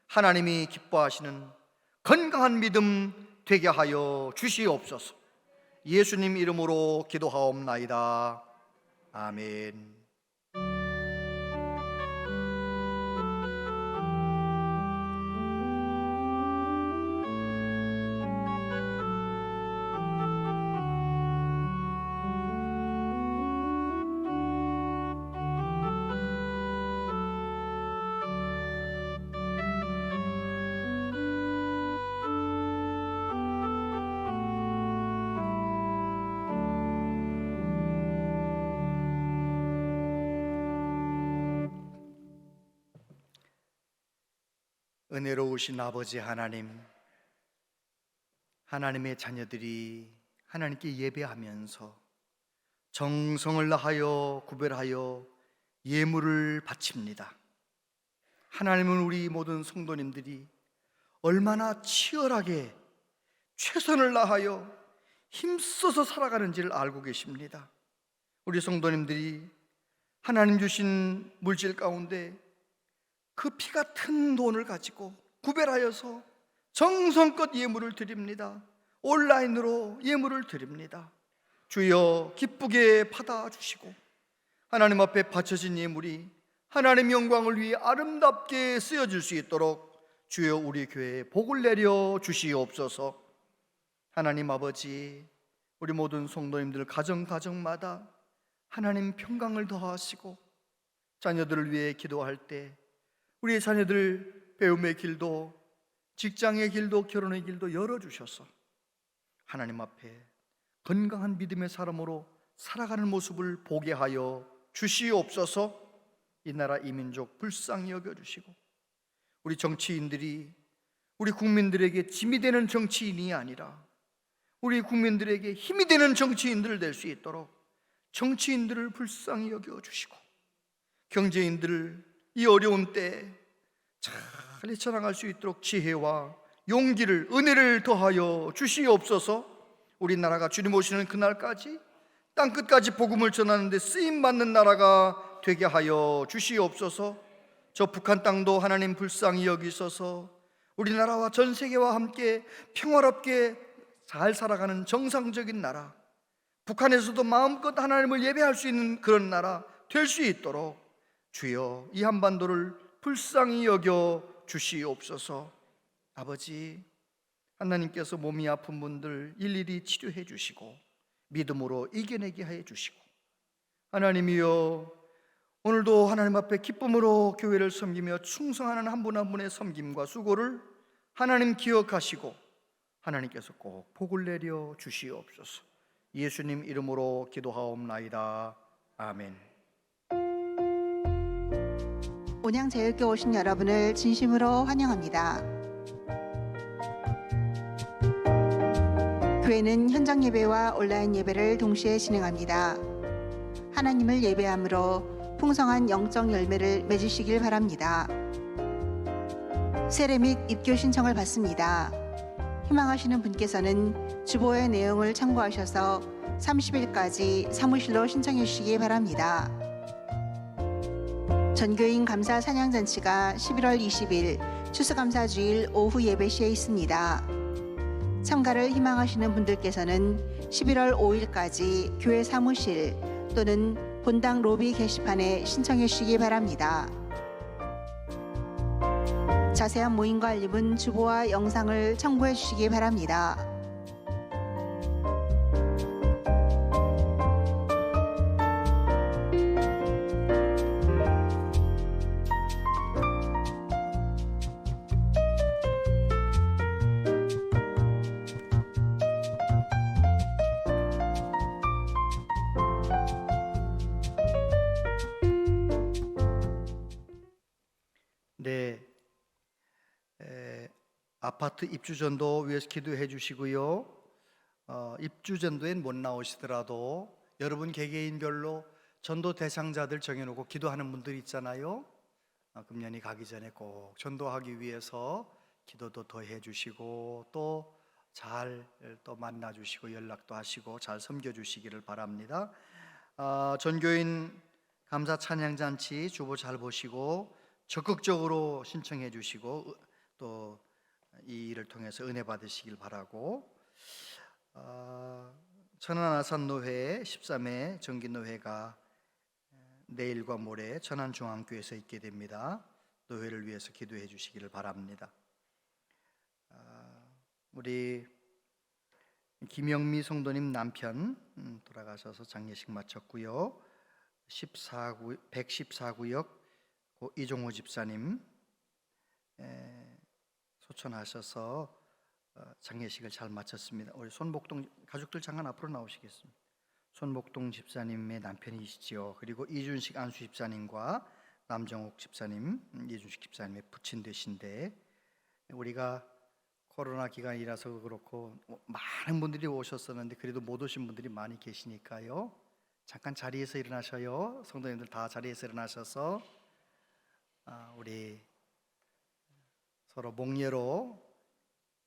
하나님이 기뻐하시는 건강한 믿음 되게 하여 주시옵소서. 예수님 이름으로 기도하옵나이다. 아멘. 은혜로우신 아버지 하나님, 하나님의 자녀들이 하나님께 예배하면서 정성을 다하여 구별하여 예물을 바칩니다. 하나님은 우리 모든 성도님들이 얼마나 치열하게 최선을 다하여 힘써서 살아가는지를 알고 계십니다. 우리 성도님들이 하나님 주신 물질 가운데 그 피 같은 돈을 가지고 구별하여서 정성껏 예물을 드립니다. 온라인으로 예물을 드립니다. 주여 기쁘게 받아주시고 하나님 앞에 바쳐진 예물이 하나님 영광을 위해 아름답게 쓰여질 수 있도록 주여 우리 교회에 복을 내려 주시옵소서. 하나님 아버지, 우리 모든 성도님들 가정마다 하나님 평강을 더하시고 자녀들을 위해 기도할 때 우리의 자녀들 배움의 길도, 직장의 길도, 결혼의 길도 열어주셔서 하나님 앞에 건강한 믿음의 사람으로 살아가는 모습을 보게 하여 주시옵소서. 이 나라 이 민족 불쌍히 여겨주시고 우리 정치인들이 우리 국민들에게 짐이 되는 정치인이 아니라 우리 국민들에게 힘이 되는 정치인들 될 수 있도록 정치인들을 불쌍히 여겨주시고 경제인들을 이 어려운 때에 잘 헤쳐나갈 수 있도록 지혜와 용기를, 은혜를 더하여 주시옵소서. 우리나라가 주님 오시는 그날까지 땅끝까지 복음을 전하는데 쓰임받는 나라가 되게 하여 주시옵소서. 저 북한 땅도 하나님 불쌍히 여기셔서 우리나라와 전 세계와 함께 평화롭게 잘 살아가는 정상적인 나라, 북한에서도 마음껏 하나님을 예배할 수 있는 그런 나라 될 수 있도록 주여 이 한반도를 불쌍히 여겨 주시옵소서. 아버지, 하나님께서 몸이 아픈 분들 일일이 치료해 주시고 믿음으로 이겨내게 해 주시고 하나님이여 오늘도 하나님 앞에 기쁨으로 교회를 섬기며 충성하는 한 분 한 분의 섬김과 수고를 하나님 기억하시고 하나님께서 꼭 복을 내려 주시옵소서. 예수님 이름으로 기도하옵나이다. 아멘. 온양제일교회 오신 여러분을 진심으로 환영합니다. 교회는 현장 예배와 온라인 예배를 동시에 진행합니다. 하나님을 예배함으로 풍성한 영적 열매를 맺으시길 바랍니다. 세례 및 입교 신청을 받습니다. 희망하시는 분께서는 주보의 내용을 참고하셔서 30일까지 사무실로 신청해 주시기 바랍니다. 전교인 감사 찬양잔치가 11월 20일 추수감사주일 오후 예배 시에 있습니다. 참가를 희망하시는 분들께서는 11월 5일까지 교회 사무실 또는 본당 로비 게시판에 신청해 주시기 바랍니다. 자세한 모임과 알림은 주보와 영상을 첨부해 주시기 바랍니다. 네, 아파트 입주전도 위해서 기도해 주시고요. 입주전도엔 못 나오시더라도 여러분 개개인별로 전도 대상자들 정해놓고 기도하는 분들 있잖아요. 금년이 가기 전에 꼭 전도하기 위해서 기도도 더 해주시고 또 잘 또 만나주시고 연락도 하시고 잘 섬겨주시기를 바랍니다. 전교인 감사 찬양잔치 주보 잘 보시고 적극적으로 신청해 주시고 또 이 일을 통해서 은혜 받으시길 바라고, 천안아산노회 13회 정기노회가 내일과 모레 천안중앙교회에서 있게 됩니다. 노회를 위해서 기도해 주시기를 바랍니다. 우리 김영미 성도님 남편 돌아가셔서 장례식 마쳤고요. 114구역 이종호 집사님 소천하셔서 장례식을 잘 마쳤습니다. 우리 손복동 가족들 잠깐 앞으로 나오시겠습니다. 손복동 집사님의 남편이시지요. 그리고 이준식 안수 집사님과 남정옥 집사님, 이준식 집사님의 부친 되신데, 우리가 코로나 기간이라서 그렇고 많은 분들이 오셨었는데 그래도 못 오신 분들이 많이 계시니까요. 잠깐 자리에서 일어나셔요. 성도님들 다 자리에서 일어나셔서 우리 서로 목례로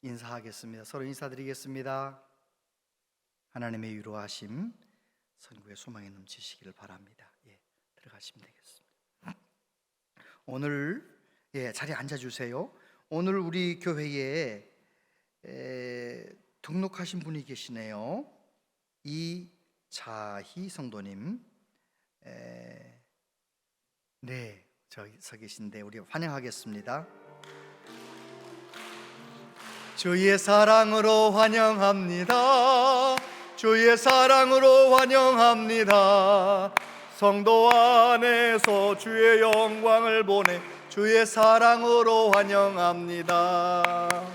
인사하겠습니다. 서로 인사드리겠습니다. 하나님의 위로하심 선구의 소망에 넘치시기를 바랍니다. 들어가시면 되겠습니다. 오늘 자리에 앉아주세요. 오늘 우리 교회에 등록하신 분이 계시네요. 이자희 성도님, 네, 저기 서 계신데 우리 환영하겠습니다. 주의 사랑으로 환영합니다. 주의 사랑으로 환영합니다. 성도 안에서 주의 영광을 보내 주의 사랑으로 환영합니다.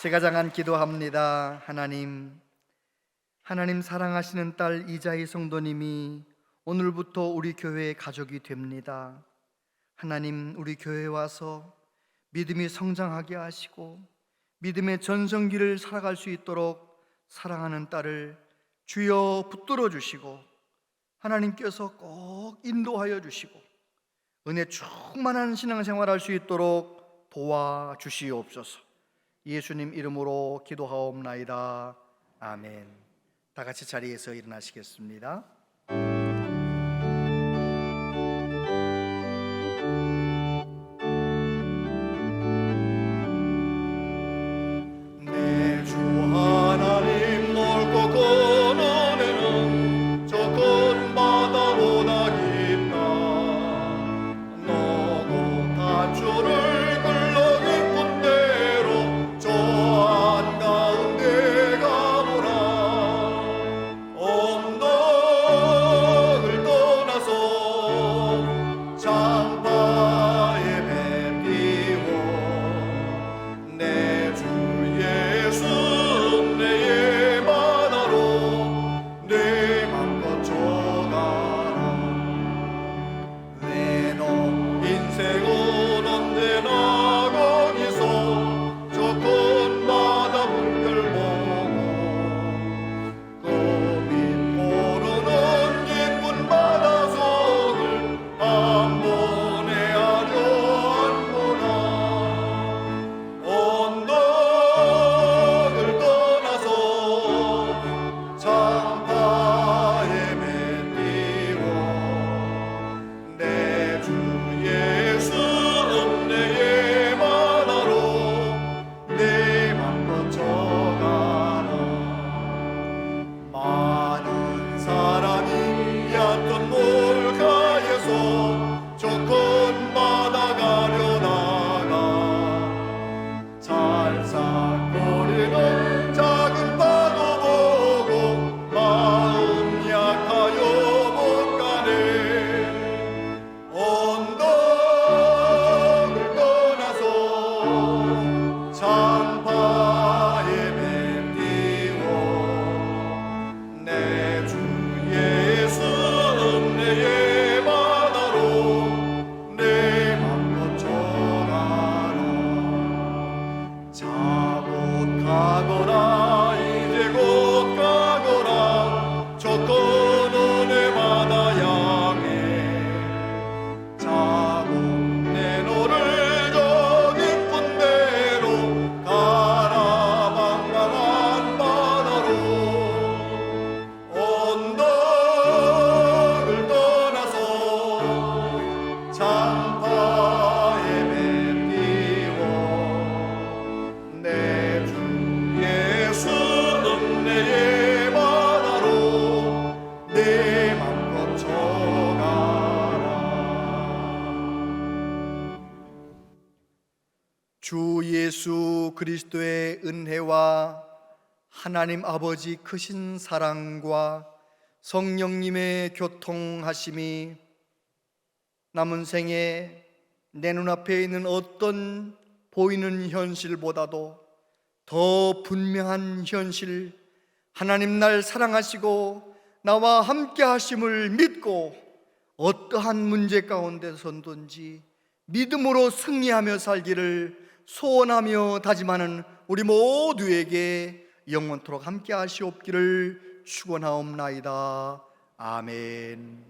제가 잠깐 기도합니다. 하나님 사랑하시는 딸 이자희 성도님이 오늘부터 우리 교회의 가족이 됩니다. 하나님, 우리 교회에 와서 믿음이 성장하게 하시고 믿음의 전성기를 살아갈 수 있도록 사랑하는 딸을 주여 붙들어 주시고 하나님께서 꼭 인도하여 주시고 은혜 충만한 신앙생활 할 수 있도록 도와주시옵소서. 예수님 이름으로 기도하옵나이다. 아멘. 다 같이 자리에서 일어나시겠습니다. 저 한가운데 가보라. 주 예수 그리스도의 은혜와 하나님 아버지 크신 사랑과 성령님의 교통하심이 남은 생에 내 눈앞에 있는 어떤 보이는 현실보다도 더 분명한 현실, 하나님 날 사랑하시고 나와 함께 하심을 믿고 어떠한 문제 가운데서든지 믿음으로 승리하며 살기를 소원하며 다짐하는 우리 모두에게 영원토록 함께 하시옵기를 축원하옵나이다. 아멘.